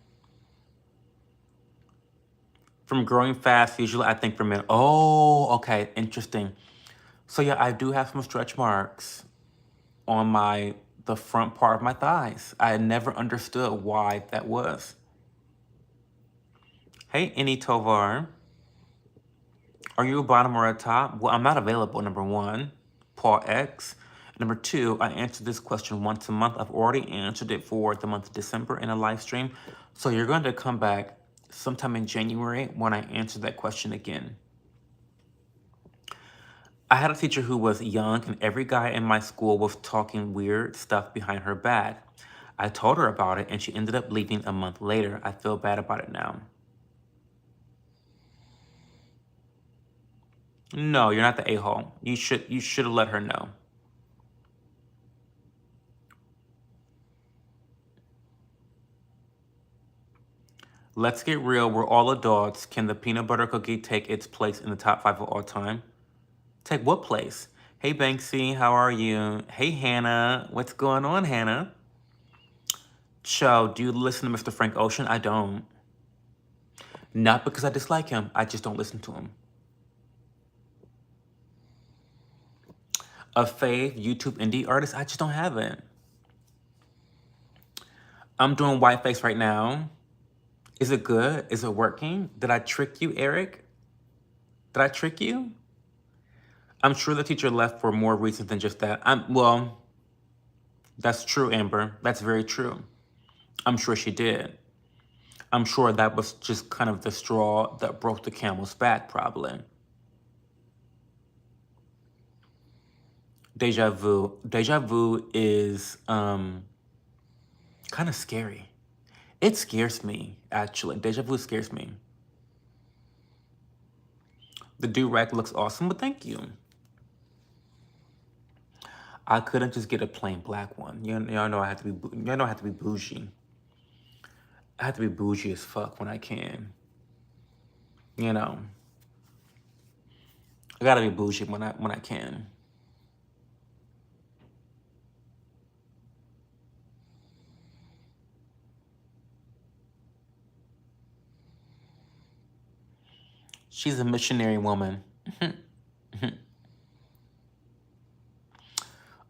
From growing fast, usually I think for men. Oh, okay. Interesting. So yeah, I do have some stretch marks on the front part of my thighs. I never understood why that was. Hey, Any Tovar. Are you a bottom or a top? Well, I'm not available, number one. Paul X. Number two, I answer this question once a month. I've already answered it for the month of December in a live stream. So you're going to come back sometime in January when I answer that question again. I had a teacher who was young, and every guy in my school was talking weird stuff behind her back. I told her about it, and she ended up leaving a month later. I feel bad about it now. No, you're not the a-hole. You should have let her know. Let's get real. We're all adults. Can the peanut butter cookie take its place in the top 5 of all time? Take what place? Hey, Banksy, how are you? Hey, Hannah. What's going on, Hannah? Cho, do you listen to Mr. Frank Ocean? I don't. Not because I dislike him. I just don't listen to him. A fave YouTube indie artist? I just don't have it. I'm doing whiteface right now. Is it good? Is it working? Did I trick you, Eric? Did I trick you? I'm sure the teacher left for more reasons than just that. Well, that's true, Amber. That's very true. I'm sure she did. I'm sure that was just kind of the straw that broke the camel's back, probably. Deja vu. Deja vu is kind of scary. It scares me, actually. Deja vu scares me. The do-rag looks awesome, but thank you. I couldn't just get a plain black one. Y'all know I have to be. Y'all know I have to be bougie. I have to be bougie as fuck when I can. You know, I gotta be bougie when I can. She's a missionary woman.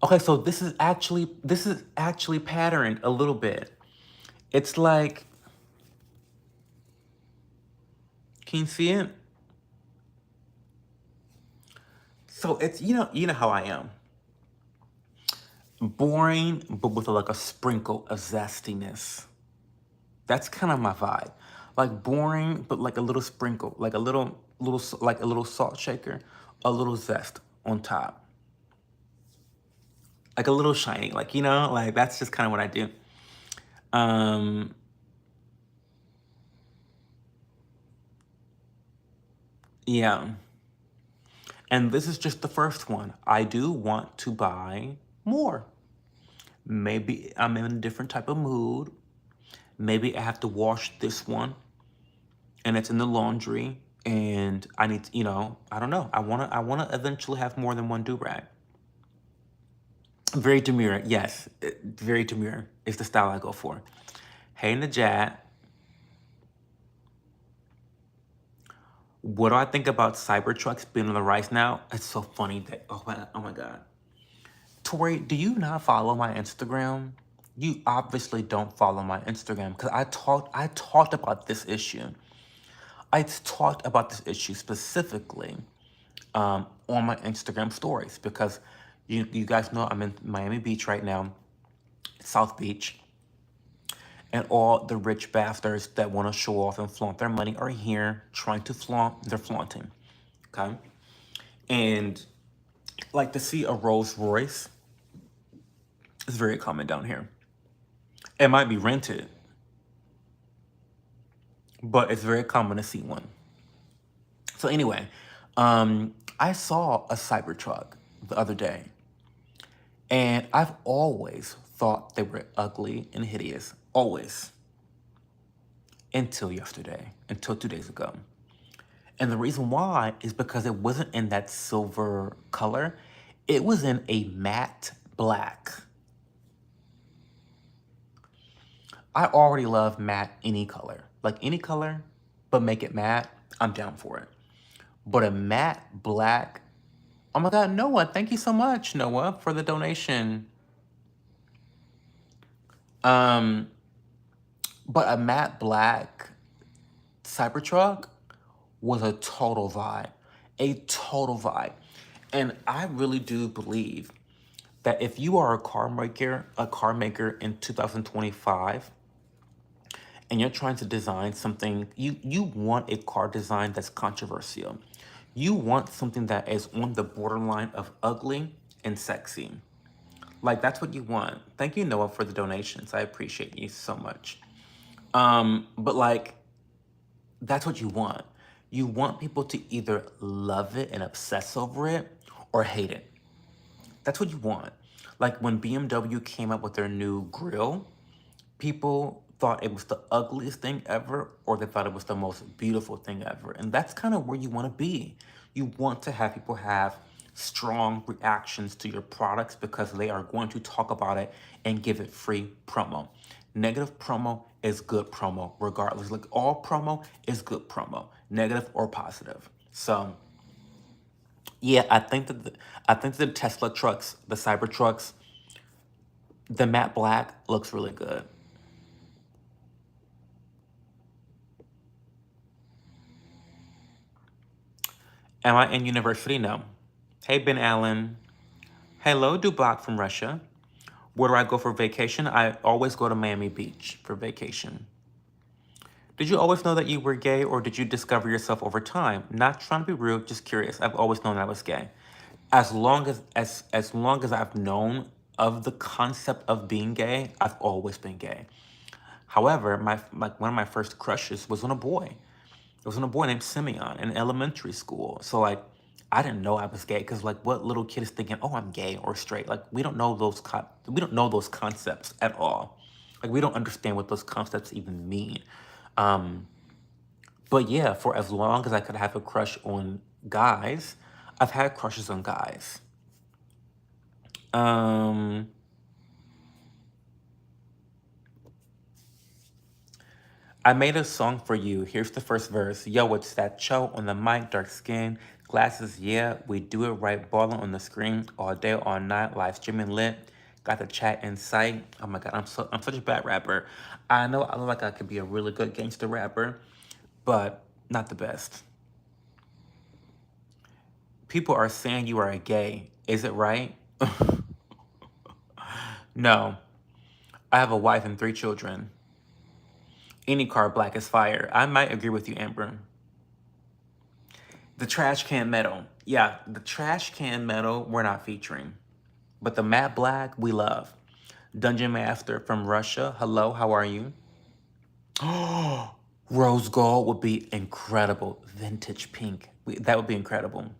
Okay, so this is actually patterned a little bit. It's like, can you see it? So it's you know how I am. Boring, but with like a sprinkle of zestiness. That's kind of my vibe. Like boring, but like a little sprinkle, like like a little salt shaker, a little zest on top, like a little shiny, like like that's just kind of what I do. Um, yeah, and this is just the first one. I do want to buy more. Maybe I'm in a different type of mood. Maybe I have to wash this one and it's in the laundry and I need to, I don't know. I wanna eventually have more than one do rag. Very demure, yes. Very demure is the style I go for. Hey Najat, what do I think about Cybertrucks being on the rise now? It's so funny that oh my god. Tori, do you not follow my Instagram? You obviously don't follow my Instagram because I talked about this issue. I talked about this issue specifically on my Instagram stories because you guys know I'm in Miami Beach right now, South Beach, and all the rich bastards that want to show off and flaunt their money are here trying to flaunt. They're flaunting, okay? And like to see a Rolls Royce is very common down here. It might be rented, but it's very common to see one. So anyway, I saw a Cybertruck the other day, and I've always thought they were ugly and hideous, always, until yesterday, until 2 days ago. And the reason why is because it wasn't in that silver color, it was in a matte black. I already love matte any color, like any color, but make it matte, I'm down for it. But a matte black, oh my God, Noah, thank you so much, Noah, for the donation. Um, but a matte black Cybertruck was a total vibe, a total vibe. And I really do believe that if you are a car maker in 2025, and you're trying to design something, you want a car design that's controversial. You want something that is on the borderline of ugly and sexy. Like that's what you want. Thank you, Noah, for the donations. I appreciate you so much. But like that's what you want. You want people to either love it and obsess over it or hate it. That's what you want. Like when BMW came up with their new grill, people thought it was the ugliest thing ever or they thought it was the most beautiful thing ever. And that's kind of where you want to be. You want to have people have strong reactions to your products because they are going to talk about it and give it free promo. Negative promo is good promo, regardless. Like all promo is good promo, negative or positive. So yeah, I think the Tesla trucks, the Cyber trucks, the matte black looks really good. Am I in university? No. Hey, Ben Allen. Hello, Dubak from Russia. Where do I go for vacation? I always go to Miami Beach for vacation. Did you always know that you were gay, or did you discover yourself over time? Not trying to be rude, just curious. I've always known I was gay. As long as I've known of the concept of being gay, I've always been gay. However, one of my first crushes was on a boy. It was on a boy named Simeon in elementary school. So like, I didn't know I was gay because like, what little kid is thinking, oh, I'm gay or straight? Like, we don't know those concepts at all. Like, we don't understand what those concepts even mean. Um, but yeah, for as long as I could have a crush on guys, I've had crushes on guys. Um, I made a song for you. Here's the first verse. Yo, it's that Cho on the mic, dark skin, glasses, yeah, we do it right, balling on the screen, all day, all night, live streaming lit, got the chat in sight. Oh my god, I'm such a bad rapper. I know I look like I could be a really good gangster rapper, but not the best. People are saying you are a gay. Is it right? No. I have a wife and 3 children. Any car black is fire. I might agree with you, Amber. The trash can metal. Yeah, the trash can metal we're not featuring. But the matte black, we love. Dungeon Master from Russia. Hello, how are you? Rose gold would be incredible. Vintage pink. That would be incredible.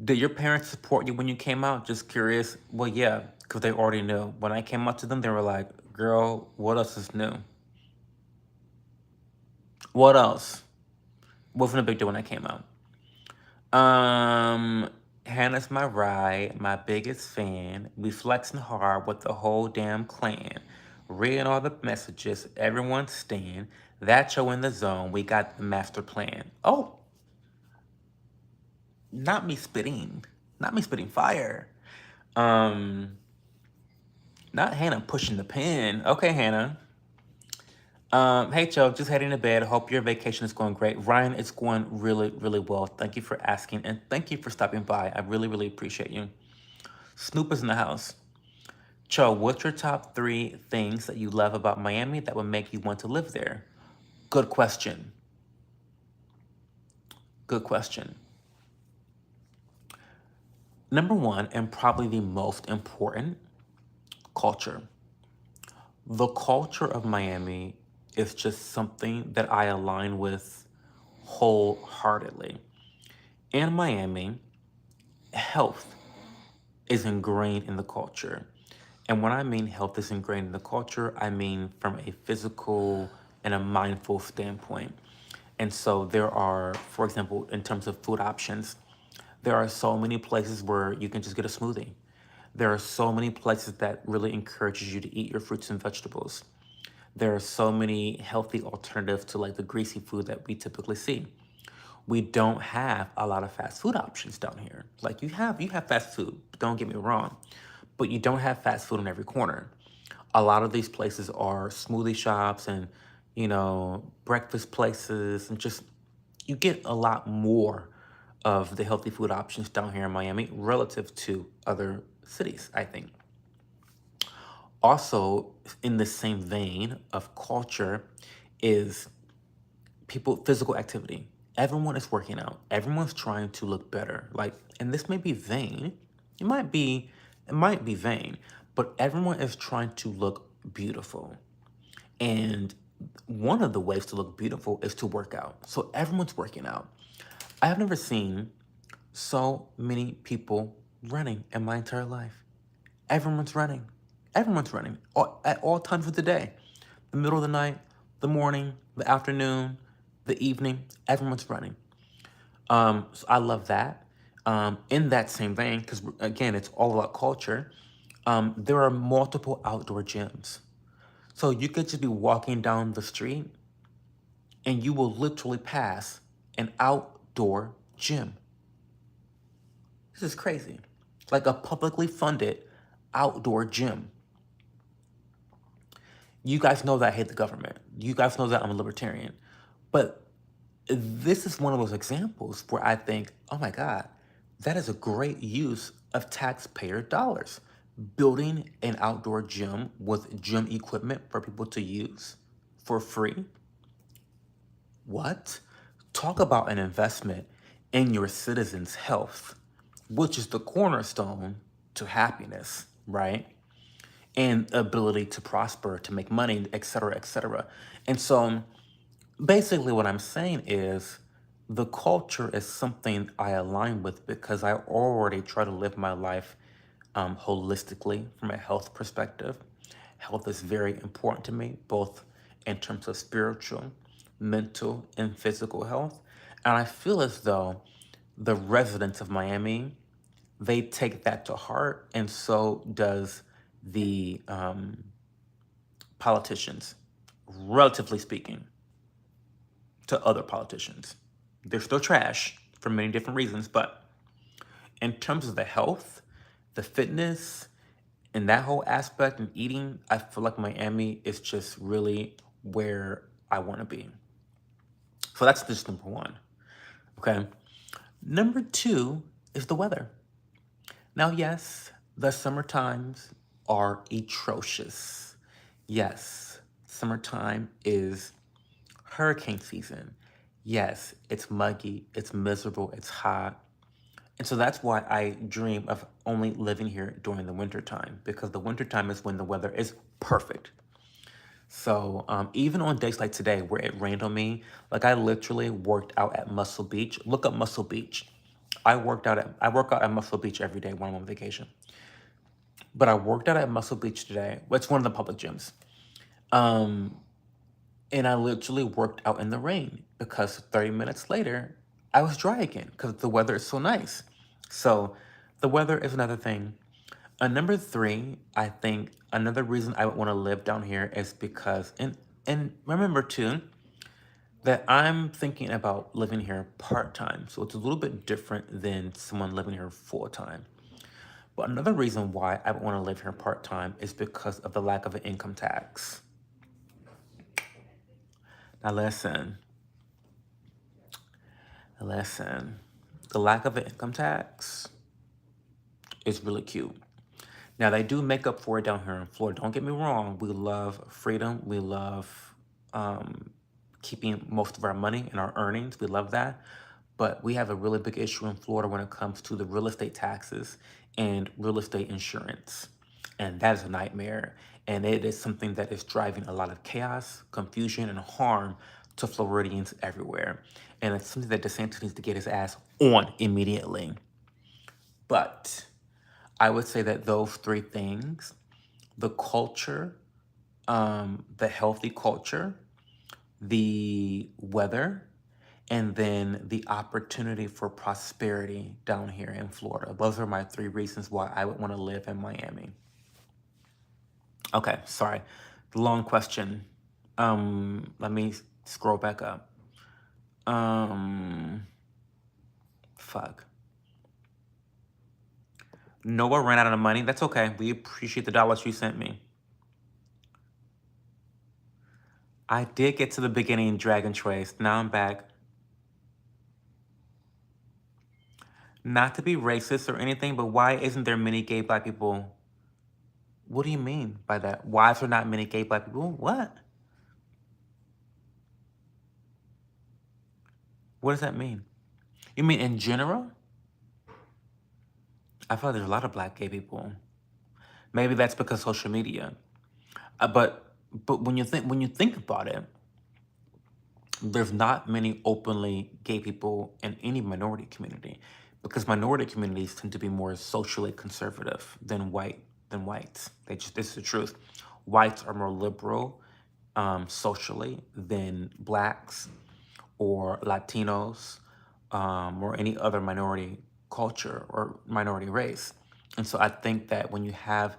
Did your parents support you when you came out? Just curious. Well, yeah, because they already knew. When I came out to them, they were like, girl, what else is new? What else? Wasn't a big deal when I came out. Um, Hannah's my ride, my biggest fan. We flexing hard with the whole damn clan. Reading all the messages, everyone's staying. That you in the zone. We got the master plan. Oh, not me spitting. Not me spitting fire. Um, Not Hannah pushing the pen. Okay, Hannah. Hey Joe, just heading to bed. Hope your vacation is going great. Ryan, it's going really, really well. Thank you for asking, and thank you for stopping by. I really, really appreciate you. Snoop is in the house. Joe, what's your top 3 things that you love about Miami that would make you want to live there? Good question. Good question. Number one, and probably the most important, culture. The culture of Miami is just something that I align with wholeheartedly. In Miami, health is ingrained in the culture. And when I mean health is ingrained in the culture, I mean from a physical and a mindful standpoint. And so there are, for example, in terms of food options, there are so many places where you can just get a smoothie. There are so many places that really encourages you to eat your fruits and vegetables. There are so many healthy alternatives to like the greasy food that we typically see. We don't have a lot of fast food options down here. Like you have fast food, don't get me wrong, but you don't have fast food on every corner. A lot of these places are smoothie shops and breakfast places, and just you get a lot more of the healthy food options down here in Miami relative to other cities, I think. Also, in the same vein of culture is people physical activity. Everyone is working out. Everyone's trying to look better. Like, and this may be vain. It might be vain, but everyone is trying to look beautiful. And one of the ways to look beautiful is to work out. So everyone's working out. I have never seen so many people running in my entire life. Everyone's running. Everyone's running at all times of the day. The middle of the night, the morning, the afternoon, the evening, everyone's running. So I love that. In that same vein, because again, it's all about culture, there are multiple outdoor gyms. So you could just be walking down the street and you will literally pass an outdoor gym. This is crazy. Like a publicly funded outdoor gym. You guys know that I hate the government. You guys know that I'm a libertarian. But this is one of those examples where I think, oh my God, that is a great use of taxpayer dollars. Building an outdoor gym with gym equipment for people to use for free. What? Talk about an investment in your citizens' health, which is the cornerstone to happiness, right? And ability to prosper, to make money, et cetera, et cetera. And so basically, what I'm saying is the culture is something I align with because I already try to live my life holistically from a health perspective. Health is very important to me, both in terms of spiritual, mental, and physical health. And I feel as though the residents of Miami, they take that to heart, and so does the politicians, relatively speaking, to other politicians. They're still trash for many different reasons, but in terms of the health, the fitness, and that whole aspect and eating, I feel like Miami is just really where I want to be. So that's just number one. Okay. Number two is the weather. Now, yes, the summer times are atrocious. Yes, summertime is hurricane season. Yes, it's muggy, it's miserable, it's hot. And so that's why I dream of only living here during the winter time, because the winter time is when the weather is perfect. So even on days like today where it rained on me, like I literally worked out at Muscle Beach. Look up Muscle Beach. I work out at Muscle Beach every day when I'm on vacation. But I worked out at Muscle Beach today. It's one of the public gyms. Um, and I literally worked out in the rain because 30 minutes later, I was dry again because the weather is so nice. So the weather is another thing. Number three, I think another reason I would want to live down here is because, and remember too, that I'm thinking about living here part time. So it's a little bit different than someone living here full time. But another reason why I would want to live here part time is because of the lack of an income tax. Now listen. The lack of an income tax is really cute. Now they do make up for it down here in Florida. Don't get me wrong. We love freedom. We love keeping most of our money and our earnings. We love that. But we have a really big issue in Florida when it comes to the real estate taxes and real estate insurance. And that is a nightmare. And it is something that is driving a lot of chaos, confusion, and harm to Floridians everywhere. And it's something that DeSantis needs to get his ass on immediately. But I would say that those three things, the culture, the healthy culture, the weather, and then the opportunity for prosperity down here in Florida. Those are my three reasons why I would want to live in Miami. Okay, sorry. Long question. Let me scroll back up. Fuck. Noah ran out of money. That's okay. We appreciate the dollars you sent me. I did get to the beginning, Dragon Trace. Now I'm back. Not to be racist or anything, but why isn't there many gay black people? What do you mean by that? Why is there not many gay black people? What? What does that mean? You mean in general? I feel like there's a lot of black gay people. Maybe that's because social media. But when you think about it, there's not many openly gay people in any minority community because minority communities tend to be more socially conservative than whites. This is the truth. Whites are more liberal socially than blacks or Latinos or any other minority culture or minority race. And so I think that when you have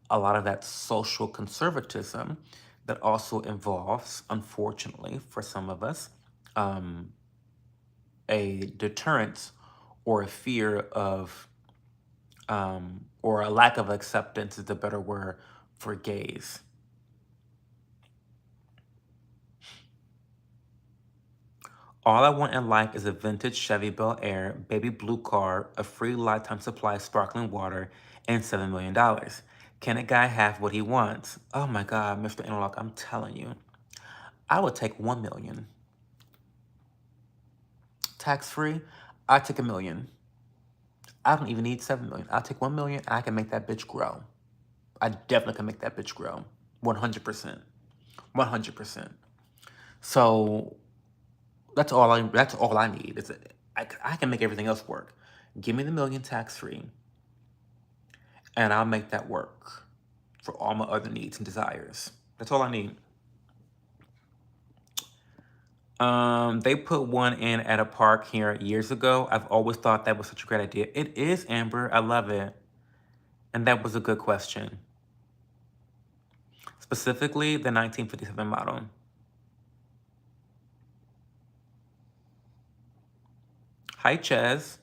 a lot of that social conservatism, that also involves, unfortunately, for some of us, a deterrence or a fear of, or a lack of acceptance is the better word for gays. All I want in life is a vintage Chevy Bel Air, baby blue car, a free lifetime supply of sparkling water, and $7 million. Can a guy have what he wants? Oh my God, Mr. Interlock, I'm telling you. I would take 1 million. Tax free, I take 1 million. I don't even need 7 million. I'll take 1 million. I can make that bitch grow. I definitely can make that bitch grow. 100%. 100%. So that's all I need. I can make everything else work. Give me the million tax free, and I'll make that work for all my other needs and desires. That's all I need. They put one in at a park here years ago. I've always thought that was such a great idea. It is, Amber. I love it. And that was a good question. Specifically, the 1957 model. Hi, Ches.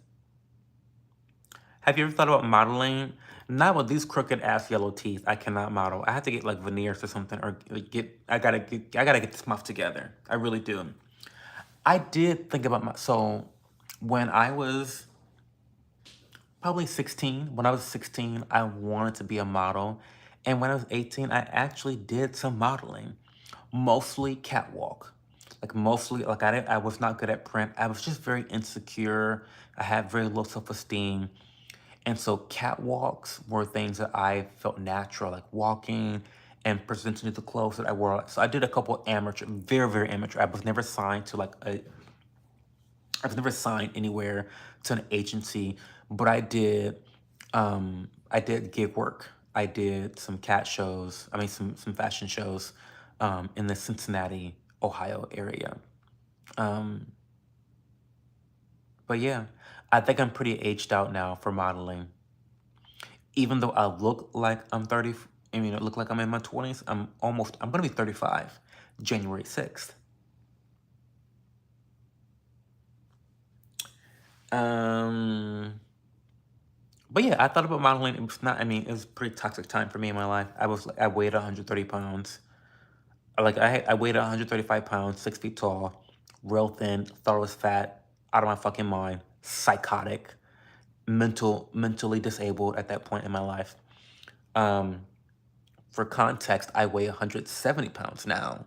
Have you ever thought about modeling? Not with these crooked ass yellow teeth. I cannot model. I have to get like veneers or something, or like, I gotta get this muff together. I really do. I did think about so when I was probably 16, when I was 16, I wanted to be a model. And when I was 18, I actually did some modeling, mostly catwalk. Like mostly, like I was not good at print. I was just very insecure. I had very low self-esteem. And so catwalks were things that I felt natural, like walking and presenting the clothes that I wore. So I did a couple amateur, very, very amateur. I was never signed anywhere to an agency, but I did gig work. I did some cat shows, I mean some fashion shows in the Cincinnati, Ohio area. Um, but yeah, I think I'm pretty aged out now for modeling. Even though I look like I'm 30, I mean, I look like I'm in my 20s, I'm gonna be 35, January 6th. Um, but yeah, I thought about modeling. It was not, I mean, it was a pretty toxic time for me in my life. I weighed 130 pounds. I weighed 135 pounds, 6 feet tall, real thin, thought I was fat, out of my fucking mind, psychotic, mentally disabled at that point in my life. Um, for context, I weigh 170 pounds now,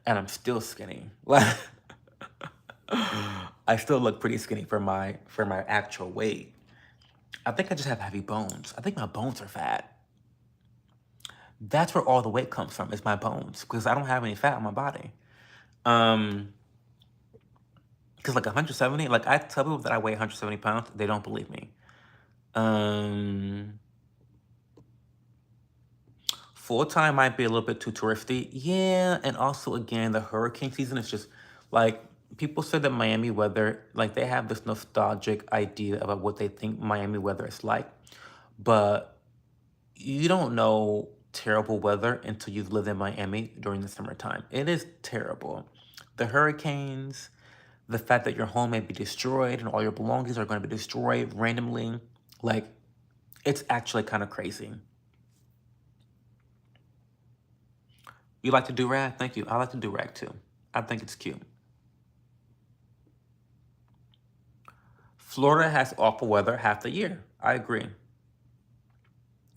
and I'm still skinny. Like, I still look pretty skinny for my actual weight. I think I just have heavy bones. I think my bones are fat. That's where all the weight comes from, is my bones, because I don't have any fat on my body. Um, because like 170, like I tell people that I weigh 170 pounds, they don't believe me. Um, Full time might be a little bit too touristy. Yeah, and also again, the hurricane season is just like people say that Miami weather, like they have this nostalgic idea about what they think Miami weather is like, but you don't know terrible weather until you've lived in Miami during the summertime. It is terrible. The hurricanes, the fact that your home may be destroyed and all your belongings are going to be destroyed randomly, like it's actually kind of crazy. You like to do rag? Thank you. I like to do rag too. I think it's cute. Florida has awful weather half the year. I agree.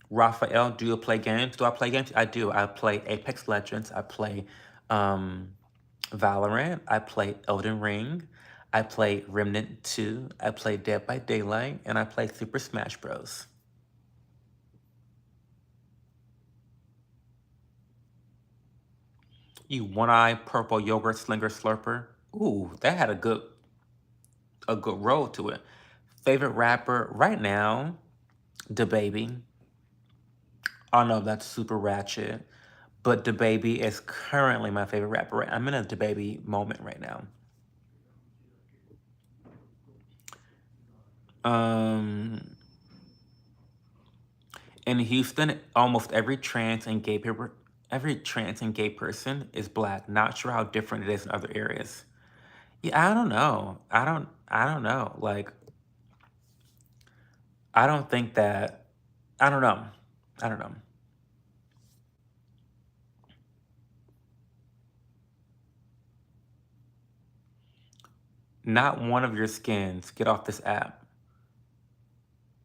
Raphael, do you play games? Do I play games? I do. I play Apex Legends. I play um, Valorant. I play Elden Ring. I play Remnant 2. I play Dead by Daylight. And I play Super Smash Bros. You one-eye purple yogurt slinger slurper. Ooh, that had a good roll to it. Favorite rapper right now, DaBaby. Oh no, that's super ratchet. But DaBaby is currently my favorite rapper. I'm in a DaBaby moment right now. Um, in Houston, almost every trans and gay person is black. Not sure how different it is in other areas. Yeah, I don't know. I don't know. Like, I don't think that. I don't know. I don't know. Not one of your skins. Get off this app.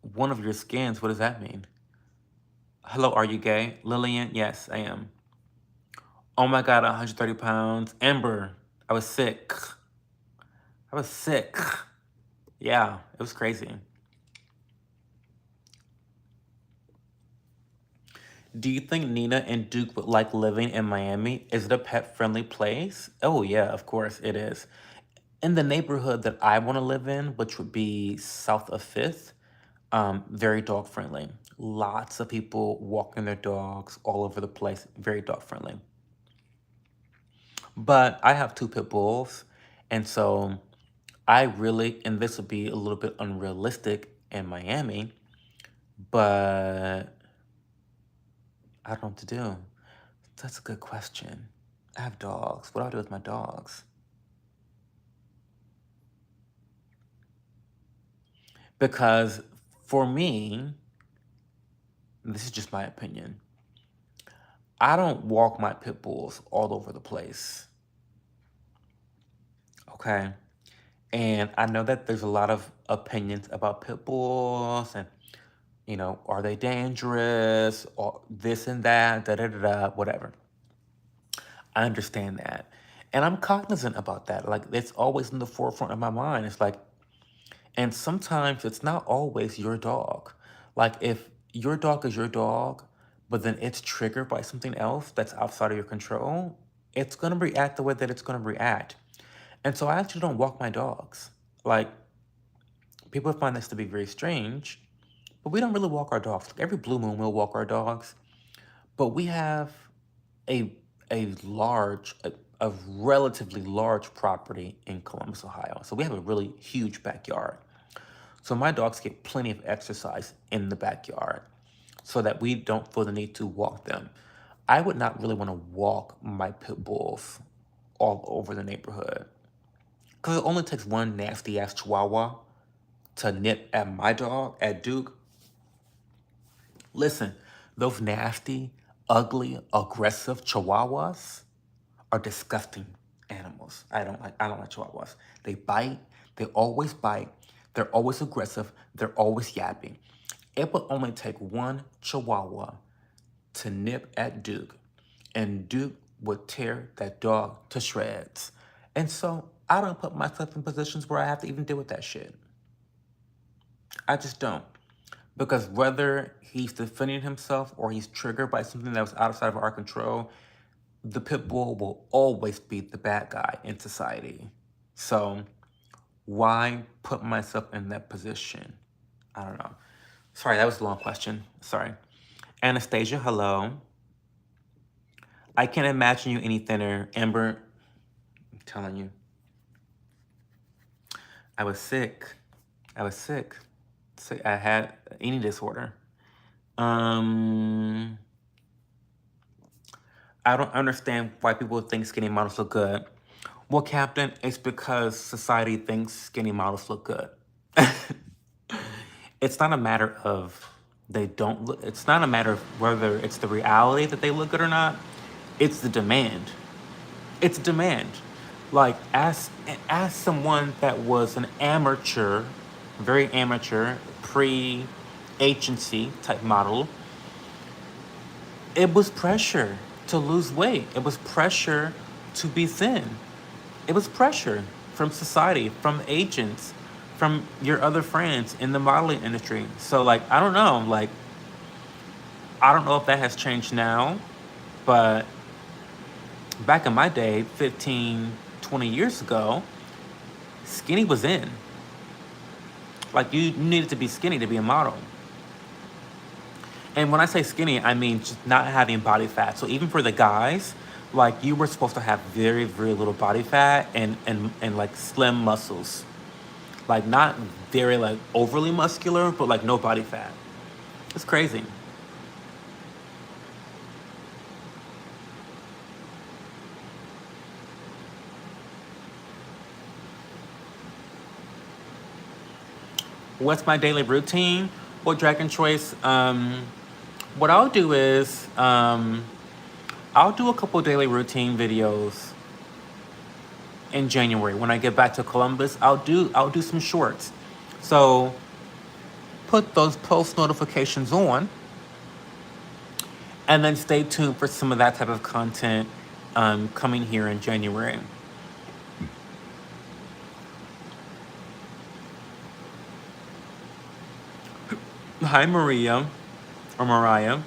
One of your skins? What does that mean? Hello, are you gay? Lillian? Yes, I am. Oh my God, 130 pounds. Amber, I was sick. I was sick. Yeah, it was crazy. Do you think Nina and Duke would like living in Miami? Is it a pet-friendly place? Oh yeah, of course it is. In the neighborhood that I want to live in, which would be south of 5th, very dog friendly. Lots of people walking their dogs all over the place. Very dog friendly. But I have two pit bulls, and so I really, and this would be a little bit unrealistic in Miami, but I don't know what to do. That's a good question. I have dogs. What do I do with my dogs? Because for me, this is just my opinion, I don't walk my pit bulls all over the place. Okay. And I know that there's a lot of opinions about pit bulls and, are they dangerous or this and that, da da da da, whatever. I understand that. And I'm cognizant about that. Like, it's always in the forefront of my mind. It's like, and sometimes it's not always your dog. Like, if your dog is your dog, but then it's triggered by something else that's outside of your control, it's going to react the way that it's going to react. And so I actually don't walk my dogs. Like, people find this to be very strange, but we don't really walk our dogs. Like, every blue moon, we'll walk our dogs. But we have a a relatively large property in Columbus, Ohio. So we have a really huge backyard. So my dogs get plenty of exercise in the backyard so that we don't feel the need to walk them. I would not really want to walk my pit bulls all over the neighborhood because it only takes one nasty ass chihuahua to nip at my dog, at Duke. Listen, those nasty, ugly, aggressive chihuahuas are disgusting animals. I don't like chihuahuas. They bite, they always bite, they're always aggressive, they're always yapping. It would only take one chihuahua to nip at Duke, and Duke would tear that dog to shreds. And so I don't put myself in positions where I have to even deal with that shit. I just don't. Because whether he's defending himself or he's triggered by something that was outside of our control, the pit bull will always be the bad guy in society. So why put myself in that position? I don't know. Sorry, that was a long question. Sorry. Anastasia, hello. I can't imagine you any thinner. Amber, I'm telling you. I was sick. I was sick. I had eating disorder. I don't understand why people think skinny models look good. Well, Captain, it's because society thinks skinny models look good. It's not a matter of they don't look, it's not a matter of whether it's the reality that they look good or not. It's the demand. It's demand. Like, as someone that was an amateur, very amateur, pre-agency type model, it was pressure to lose weight. It was pressure to be thin. It was pressure from society, from agents, from your other friends in the modeling industry. So, like, I don't know. Like, I don't know if that has changed now, but back in my day, 15, 20 years ago, skinny was in. Like, you needed to be skinny to be a model. And when I say skinny, I mean just not having body fat. So even for the guys, like, you were supposed to have very, very little body fat and like slim muscles. Like, not very like overly muscular, but like no body fat. It's crazy. What's my daily routine? Well, Dragon Choice, what I'll do is I'll do a couple daily routine videos in January. When I get back to Columbus, I'll do some shorts. So put those post notifications on, and then stay tuned for some of that type of content coming here in January. Hi, Maria or Mariah.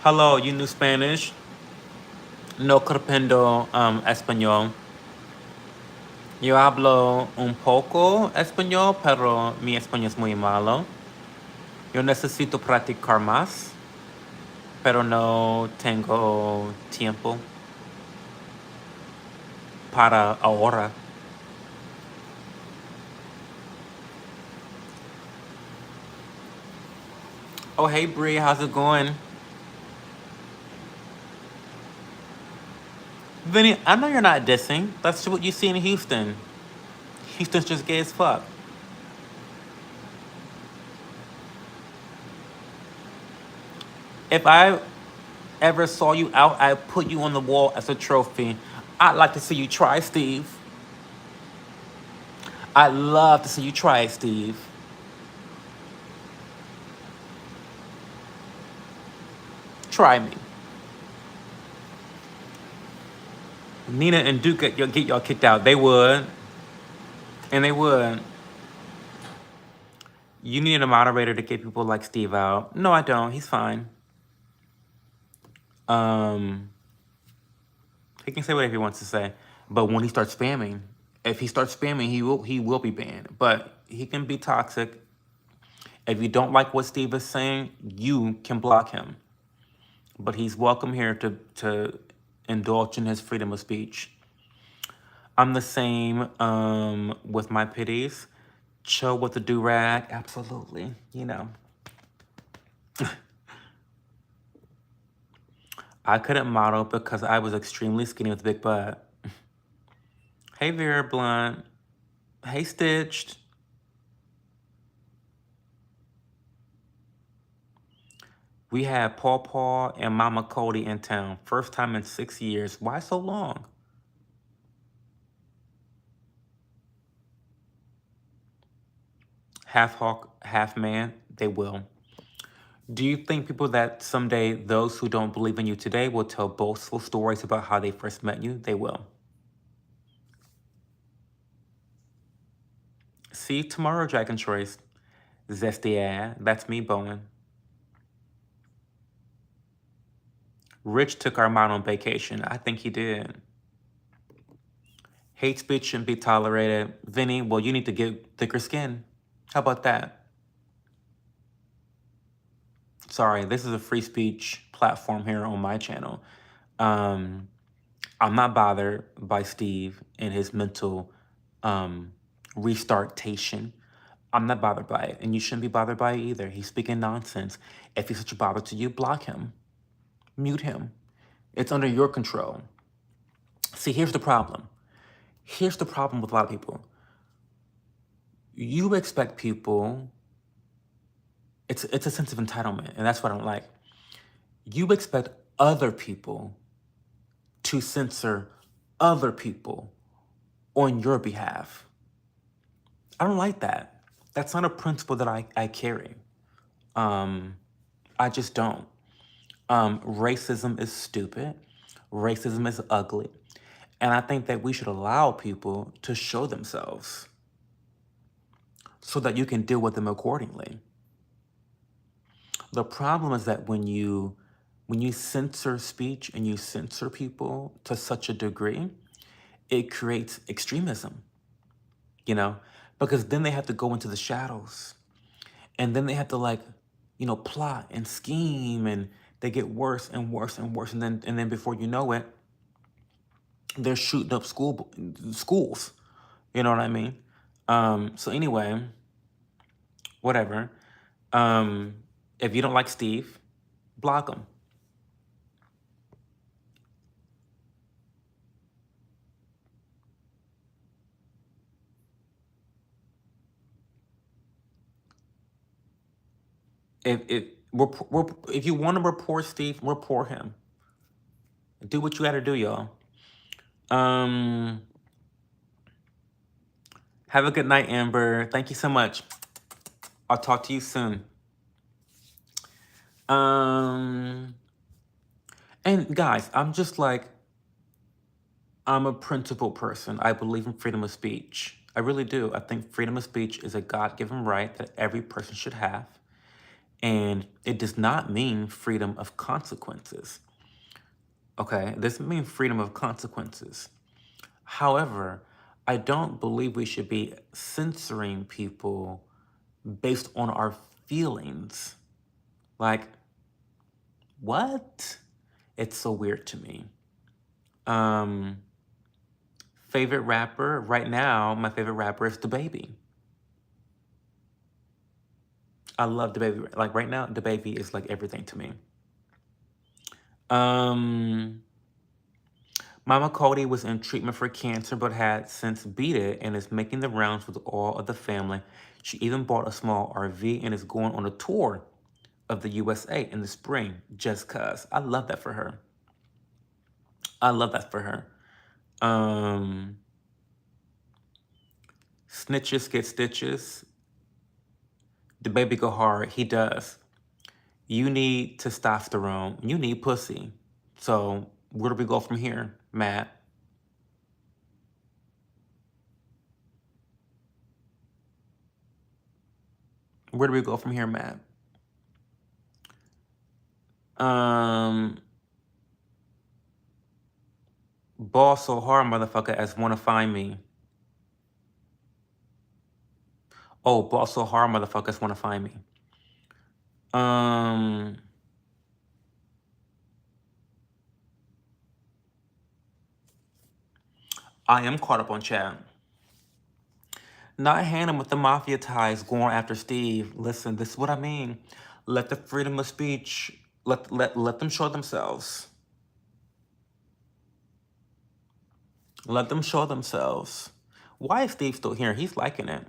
Hello, you knew Spanish? No comprendo español. Yo hablo un poco español, pero mi español es muy malo. Yo necesito practicar más, pero no tengo tiempo para ahora. Oh, hey, Bree, how's it going? Vinny, I know you're not dissing. That's what you see in Houston. Houston's just gay as fuck. If I ever saw you out, I'd put you on the wall as a trophy. I'd like to see you try, Steve. I'd love to see you try it, Steve. Try me. Nina and Duke get y'all kicked out. They would. And they would. You need a moderator to get people like Steve out. No, I don't. He's fine. Um, he can say whatever he wants to say. But when he starts spamming, if he starts spamming, he will be banned. But he can be toxic. If you don't like what Steve is saying, you can block him. But he's welcome here to indulge in his freedom of speech. I'm the same with my pitties. Chill with the do-rag, absolutely. I couldn't model because I was extremely skinny with a big butt. Hey, Vera Blunt. Hey, Stitched. We had Paw Paw and Mama Cody in town. First time in 6 years. Why so long? Half hawk, half man. They will. Do you think people that someday, those who don't believe in you today, will tell boastful stories about how they first met you? They will. See you tomorrow, Dragon Choice. Zesty ad. That's me, Bowen. Rich took our mom on vacation. I think he did. Hate speech shouldn't be tolerated. Vinny, well, you need to get thicker skin. How about that? Sorry, this is a free speech platform here on my channel. Um, I'm not bothered by Steve and his mental restartation. I'm not bothered by it, and you shouldn't be bothered by it either. He's speaking nonsense. If he's such a bother to you, block him, mute him. It's under your control. See, here's the problem. Here's the problem with a lot of people. You expect people, it's a sense of entitlement, and that's what I don't like. You expect other people to censor other people on your behalf. I don't like that. That's not a principle that I carry. I just don't. Racism is stupid. Racism is ugly. And I think that we should allow people to show themselves so that you can deal with them accordingly. The problem is that when you censor speech and you censor people to such a degree, it creates extremism, because then they have to go into the shadows, and then they have to plot and scheme, and they get worse and worse and worse, and then before you know it, they're shooting up schools. You know what I mean? So anyway, whatever. If you don't like Steve, block him. If you want to report Steve, report him. Do what you got to do, y'all. Um, have a good night, Amber. Thank you so much. I'll talk to you soon. Um, and guys, I'm just like, I'm a principled person. I believe in freedom of speech. I really do. I think freedom of speech is a God-given right that every person should have. And it does not mean freedom of consequences. Okay? It doesn't mean freedom of consequences. However, I don't believe we should be censoring people based on our feelings. Like, what? It's so weird to me. Um, favorite rapper right now, my favorite rapper is DaBaby. I love DaBaby. Like right now, DaBaby is like everything to me. Um, Mama Cody was in treatment for cancer but had since beat it and is making the rounds with all of the family. She even bought a small RV and is going on a tour of the USA in the spring just cuz. I love that for her. I love that for her. Um, Snitches get stitches. DaBaby go hard. He does. You need testosterone. You need pussy. So where do we go from here, Matt? Where do we go from here, Matt? Um, Ball so hard, motherfucker, as wanna find me. Oh, ball so hard, motherfuckers wanna find me. Um, I am caught up on chat. Not Hannah with the mafia ties going after Steve. Listen, this is what I mean. Let the freedom of speech, let them show themselves. Let them show themselves. Why is Steve still here? He's liking it.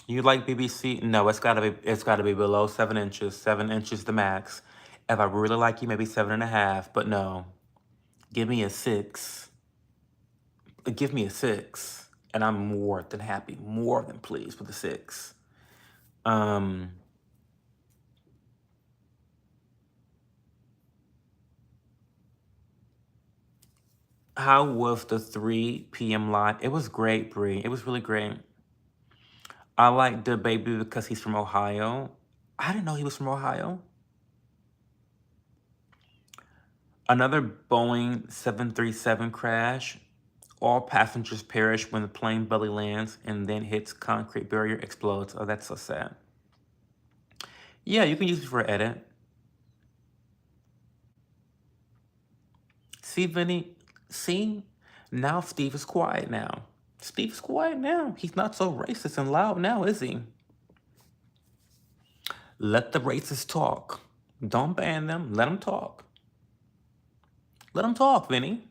You like BBC? No, it's gotta be below 7 inches. 7 inches the max. If I really like you, maybe 7.5. But no, give me a 6. Give me a 6, and I'm more than happy, more than pleased with the 6. Um, how was the 3 p.m. live? It was great, Bree. It was really great. I like the baby because he's from Ohio. I didn't know he was from Ohio. Another Boeing 737 crash. All passengers perish when the plane belly lands and then hits concrete barrier, explodes. Oh, that's so sad. Yeah, you can use it for edit. See, Vinny? See? Now Steve is quiet now. Steve is quiet now. He's not so racist and loud now, is he? Let the racists talk. Don't ban them. Let them talk. Let them talk, Vinny.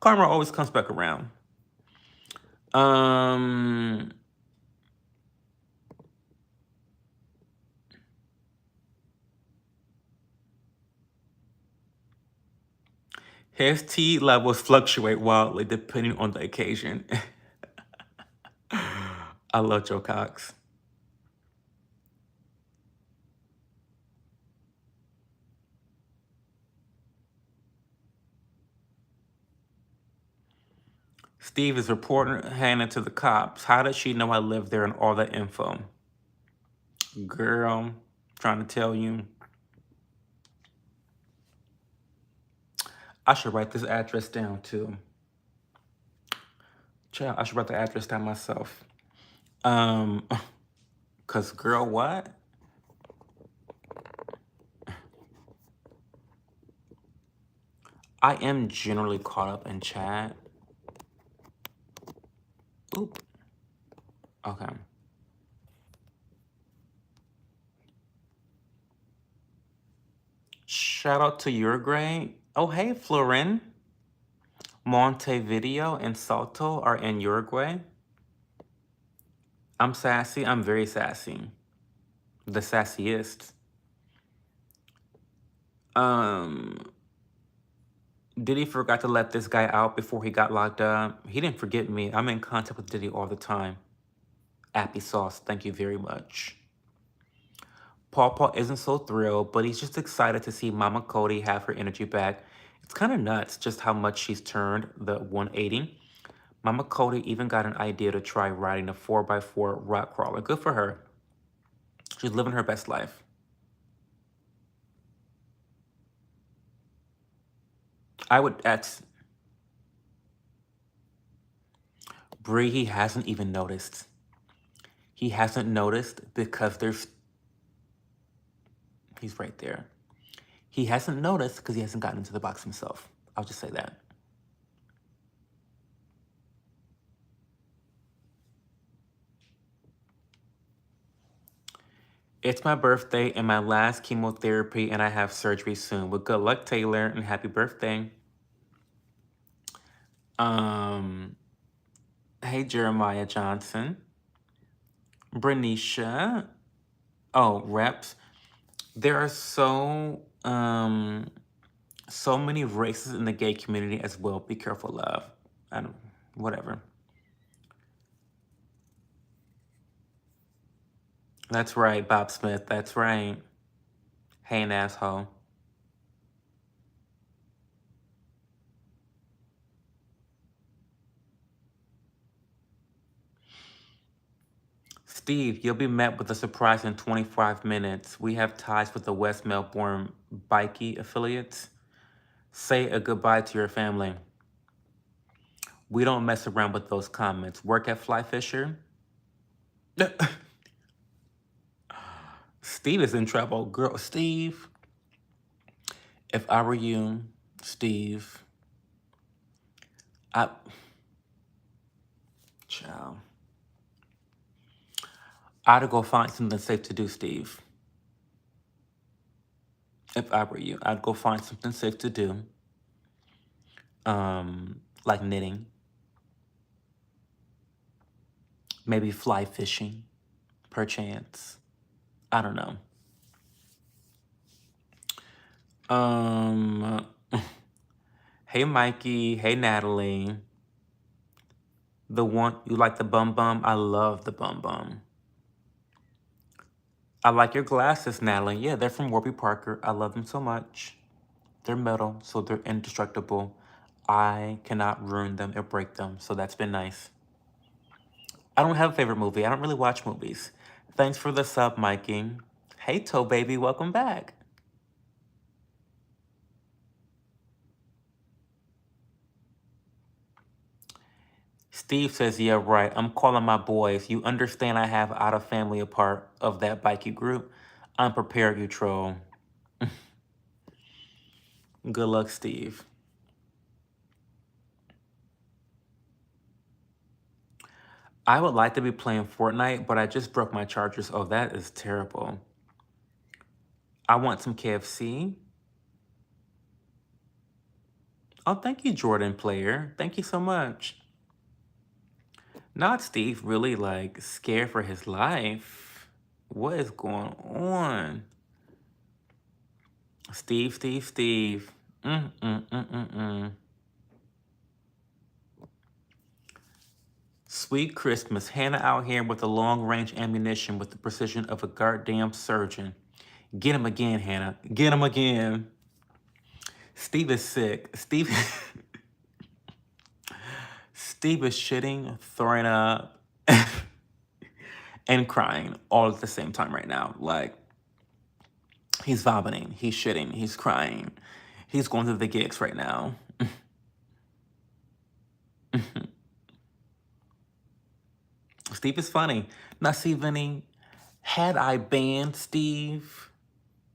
Karma always comes back around. Um, his tea levels fluctuate wildly depending on the occasion. I love Joe Cox. Steve is reporting Hannah to the cops. How does she know I live there and all that info? Girl, trying to tell you. I should write this address down too. Child, I should write the address down myself. Cause girl, what? I am generally caught up in chat. Oop. Okay. Shout out to your grade. Oh, hey, Florin. Montevideo and Salto are in Uruguay. I'm sassy. I'm very sassy. The sassiest. Um, Diddy forgot to let this guy out before he got locked up. He didn't forget me. I'm in contact with Diddy all the time. Appy sauce, thank you very much. Paw Paw isn't so thrilled, but he's just excited to see Mama Cody have her energy back. It's kind of nuts just how much she's turned the 180. Mama Cody even got an idea to try riding a 4x4 rock crawler. Good for her. She's living her best life. I would ask Bree, he hasn't even noticed. He hasn't noticed because he's right there. He hasn't noticed because he hasn't gotten into the box himself. I'll just say that. It's my birthday and my last chemotherapy, and I have surgery soon. Well, good luck, Taylor, and happy birthday. Um, hey, Jeremiah Johnson. Bernicia. Oh, reps. There are so many races in the gay community as well. Be careful, love. I don't, whatever. That's right, Bob Smith. That's right. Hey, an asshole. Steve, you'll be met with a surprise in 25 minutes. We have ties with the West Melbourne Bikey affiliates. Say a goodbye to your family. We don't mess around with those comments. Work at Fly Fisher? Steve is in trouble. Girl, Steve, if I were you, Steve, I, child, I'd go find something safe to do, Steve. If I were you, I'd go find something safe to do, like knitting, maybe fly fishing, perchance. I don't know. Um, hey Mikey, hey Natalie. The one you like the bum bum? I love the bum bum. I like your glasses, Natalie. Yeah, they're from Warby Parker. I love them so much. They're metal, so they're indestructible. I cannot ruin them or break them, so that's been nice. I don't have a favorite movie. I don't really watch movies. Thanks for the sub, Mikey. Hey, Toe Baby, welcome back. Steve says, yeah, right. I'm calling my boys. You understand I have out of family a part of that bikey group. I'm prepared, you troll. Good luck, Steve. I would like to be playing Fortnite, but I just broke my chargers. Oh, that is terrible. I want some KFC. Oh, thank you, Jordan Player. Thank you so much. Not Steve, really like scared for his life. What is going on? Steve. Mm. Sweet Christmas. Hannah out here with the long range ammunition with the precision of a goddamn surgeon. Get him again, Hannah. Get him again. Steve is sick. Steve is shitting, throwing up, and crying all at the same time right now. Like, he's vomiting, he's shitting, he's crying. He's going through the gigs right now. Steve is funny. Now, see, Vinny, had I banned Steve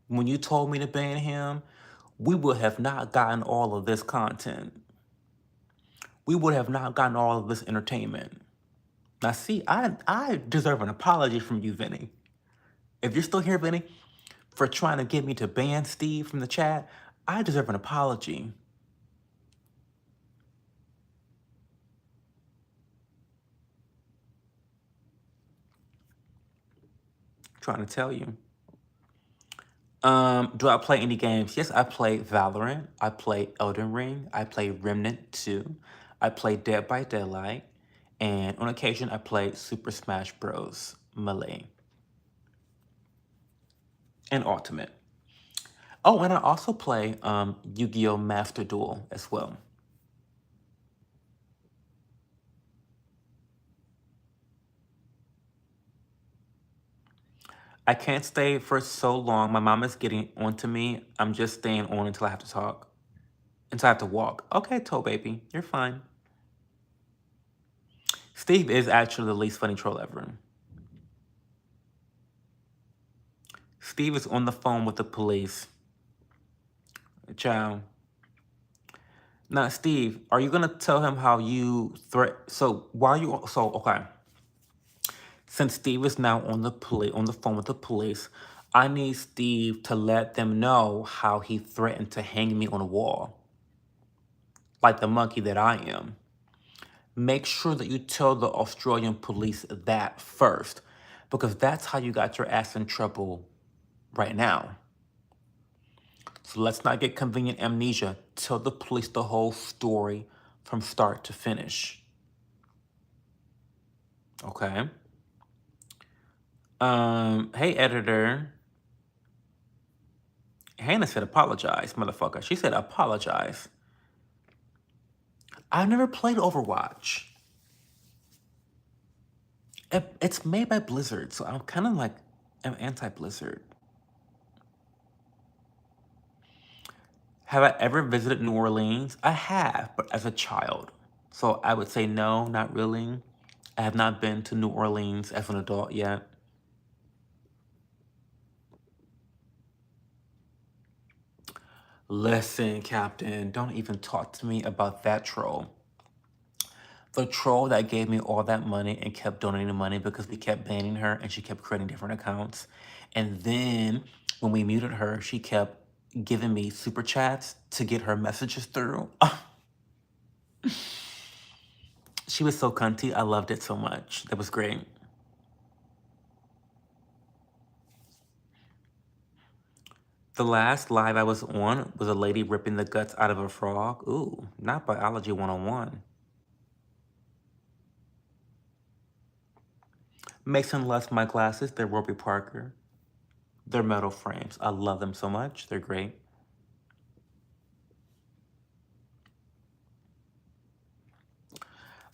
when you told me to ban him, we would have not gotten all of this content. We would have not gotten all of this entertainment. Now, see, I deserve an apology from you, Vinny. If you're still here, Vinny, for trying to get me to ban Steve from the chat, I deserve an apology. Trying to tell you. Do I play any games? Yes, I play Valorant. I play Elden Ring. I play Remnant 2. I play Dead by Daylight. And on occasion, I play Super Smash Bros. Melee and Ultimate. Oh, and I also play Yu-Gi-Oh! Master Duel as well. I can't stay for so long. My mom is getting onto me. I'm just staying on until I have to talk. Until I have to walk. Okay, toe baby, you're fine. Steve is actually the least funny troll ever. Steve is on the phone with the police. Ciao. Now, Steve, are you gonna tell him how you threat? So while you okay, since Steve is now on the phone with the police, I need Steve to let them know how he threatened to hang me on a wall, like the monkey that I am. Make sure that you tell the Australian police that first, because that's how you got your ass in trouble right now. So let's not get convenient amnesia. Tell the police the whole story from start to finish. Okay? Hey editor. Hannah said apologize, motherfucker. She said apologize. I've never played Overwatch. It's made by Blizzard, so I'm kind of like I'm anti-Blizzard. Have I ever visited New Orleans? I have, but as a child. So I would say no, not really. I have not been to New Orleans as an adult yet. Listen, Captain, don't even talk to me about that troll. The troll that gave me all that money and kept donating money because we kept banning her and she kept creating different accounts. And then when we muted her, she kept giving me super chats to get her messages through. She was so cunty. I loved it so much. That was great. The last live I was on was a lady ripping the guts out of a frog. Ooh, not biology 101. Mason loves my glasses. They're Warby Parker. They're metal frames. I love them so much. They're great.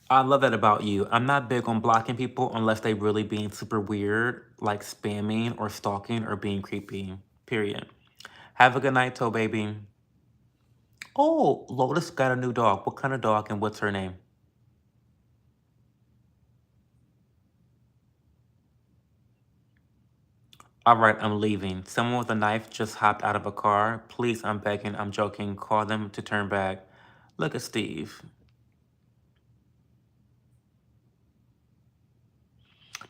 I love that about you. I'm not big on blocking people unless they really being super weird, like spamming or stalking or being creepy. Period. Have a good night, Toe Baby. Oh, Lotus got a new dog. What kind of dog and what's her name? All right, I'm leaving. Someone with a knife just hopped out of a car. Please, I'm begging, I'm joking. Call them to turn back. Look at Steve.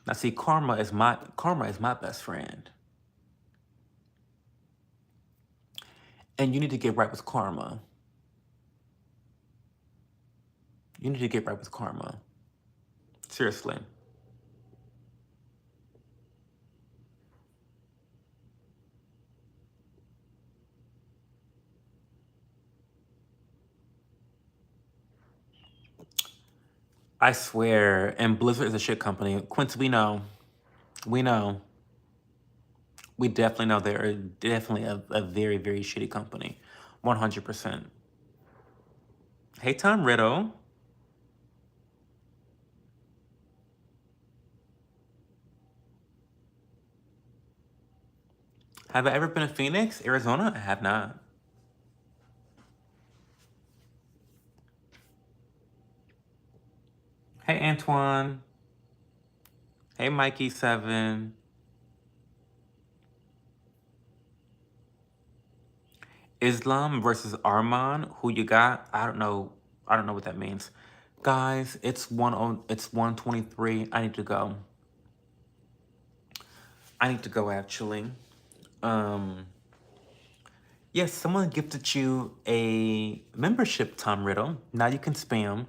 Now see, karma is my best friend. And you need to get right with karma. You need to get right with karma. Seriously. I swear. And Blizzard is a shit company. Quincy, we know. We know. We definitely know they're definitely a very, very shitty company. 100%. Hey, Tom Riddle. Have I ever been to Phoenix, Arizona? I have not. Hey, Antoine. Hey, Mikey7. Islam versus Arman. Who you got? I don't know. I don't know what that means. Guys, it's 1:23. I need to go. I need to go actually. Um yes, someone gifted you a membership, Tom Riddle. Now you can spam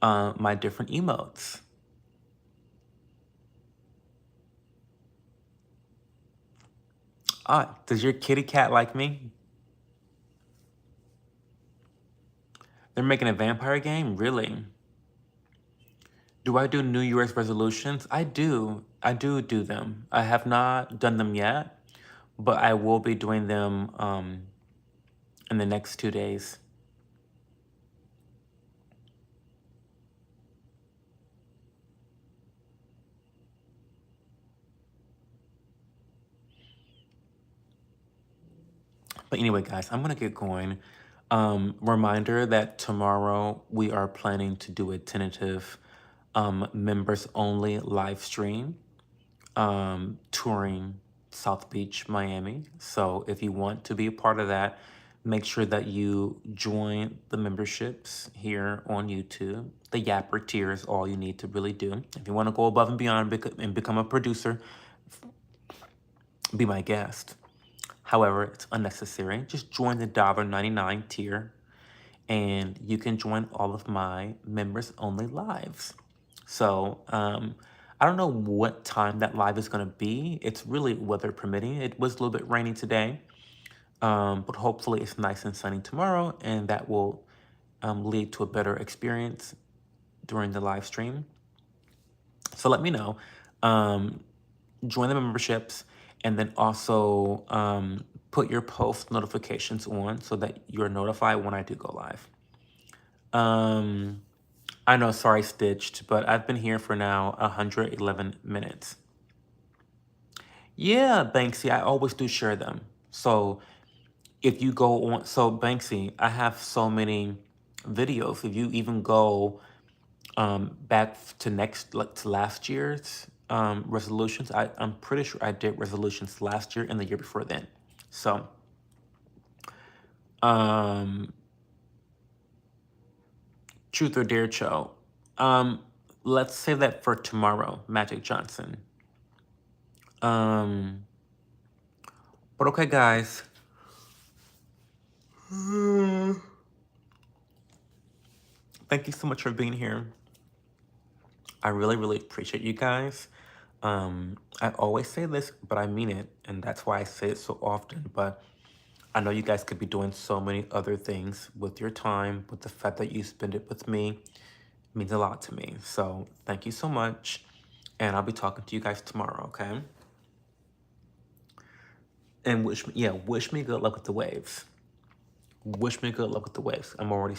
my different emotes. Does your kitty cat like me? They're making a vampire game? Really? Do I do New Year's resolutions? I do. I do them. I have not done them yet, but I will be doing them in the next 2 days. But anyway, guys, I'm gonna get going. Reminder that tomorrow we are planning to do a tentative members only live stream touring South Beach, Miami. So if you want to be a part of that, make sure that you join the memberships here on YouTube. The Yapper tier is all you need to really do. If you want to go above and beyond and become a producer, be my guest. However, it's unnecessary. Just join the $1.99 tier and you can join all of my members only lives. So I don't know what time that live is going to be. It's really weather permitting. It was a little bit rainy today, but hopefully it's nice and sunny tomorrow, and that will lead to a better experience during the live stream. So let me know. Join the memberships, and then also put your post notifications on so that you're notified when I do go live. I know, sorry, Stitched, but I've been here for now 111 minutes. Yeah, Banksy, I always do share them. So if you go on, so Banksy, I have so many videos. If you even go back to to last year's resolutions, I'm pretty sure I did resolutions last year and the year before then. So, truth or dare, Cho. Let's save that for tomorrow, Magic Johnson. But okay, guys. Thank you so much for being here. I really, really appreciate you guys. I always say this, but I mean it, and that's why I say it so often. But I know you guys could be doing so many other things with your time, but the fact that you spend it with me means a lot to me. So thank you so much, and I'll be talking to you guys tomorrow, okay? And wish me good luck with the waves. Wish me good luck with the waves. I'm already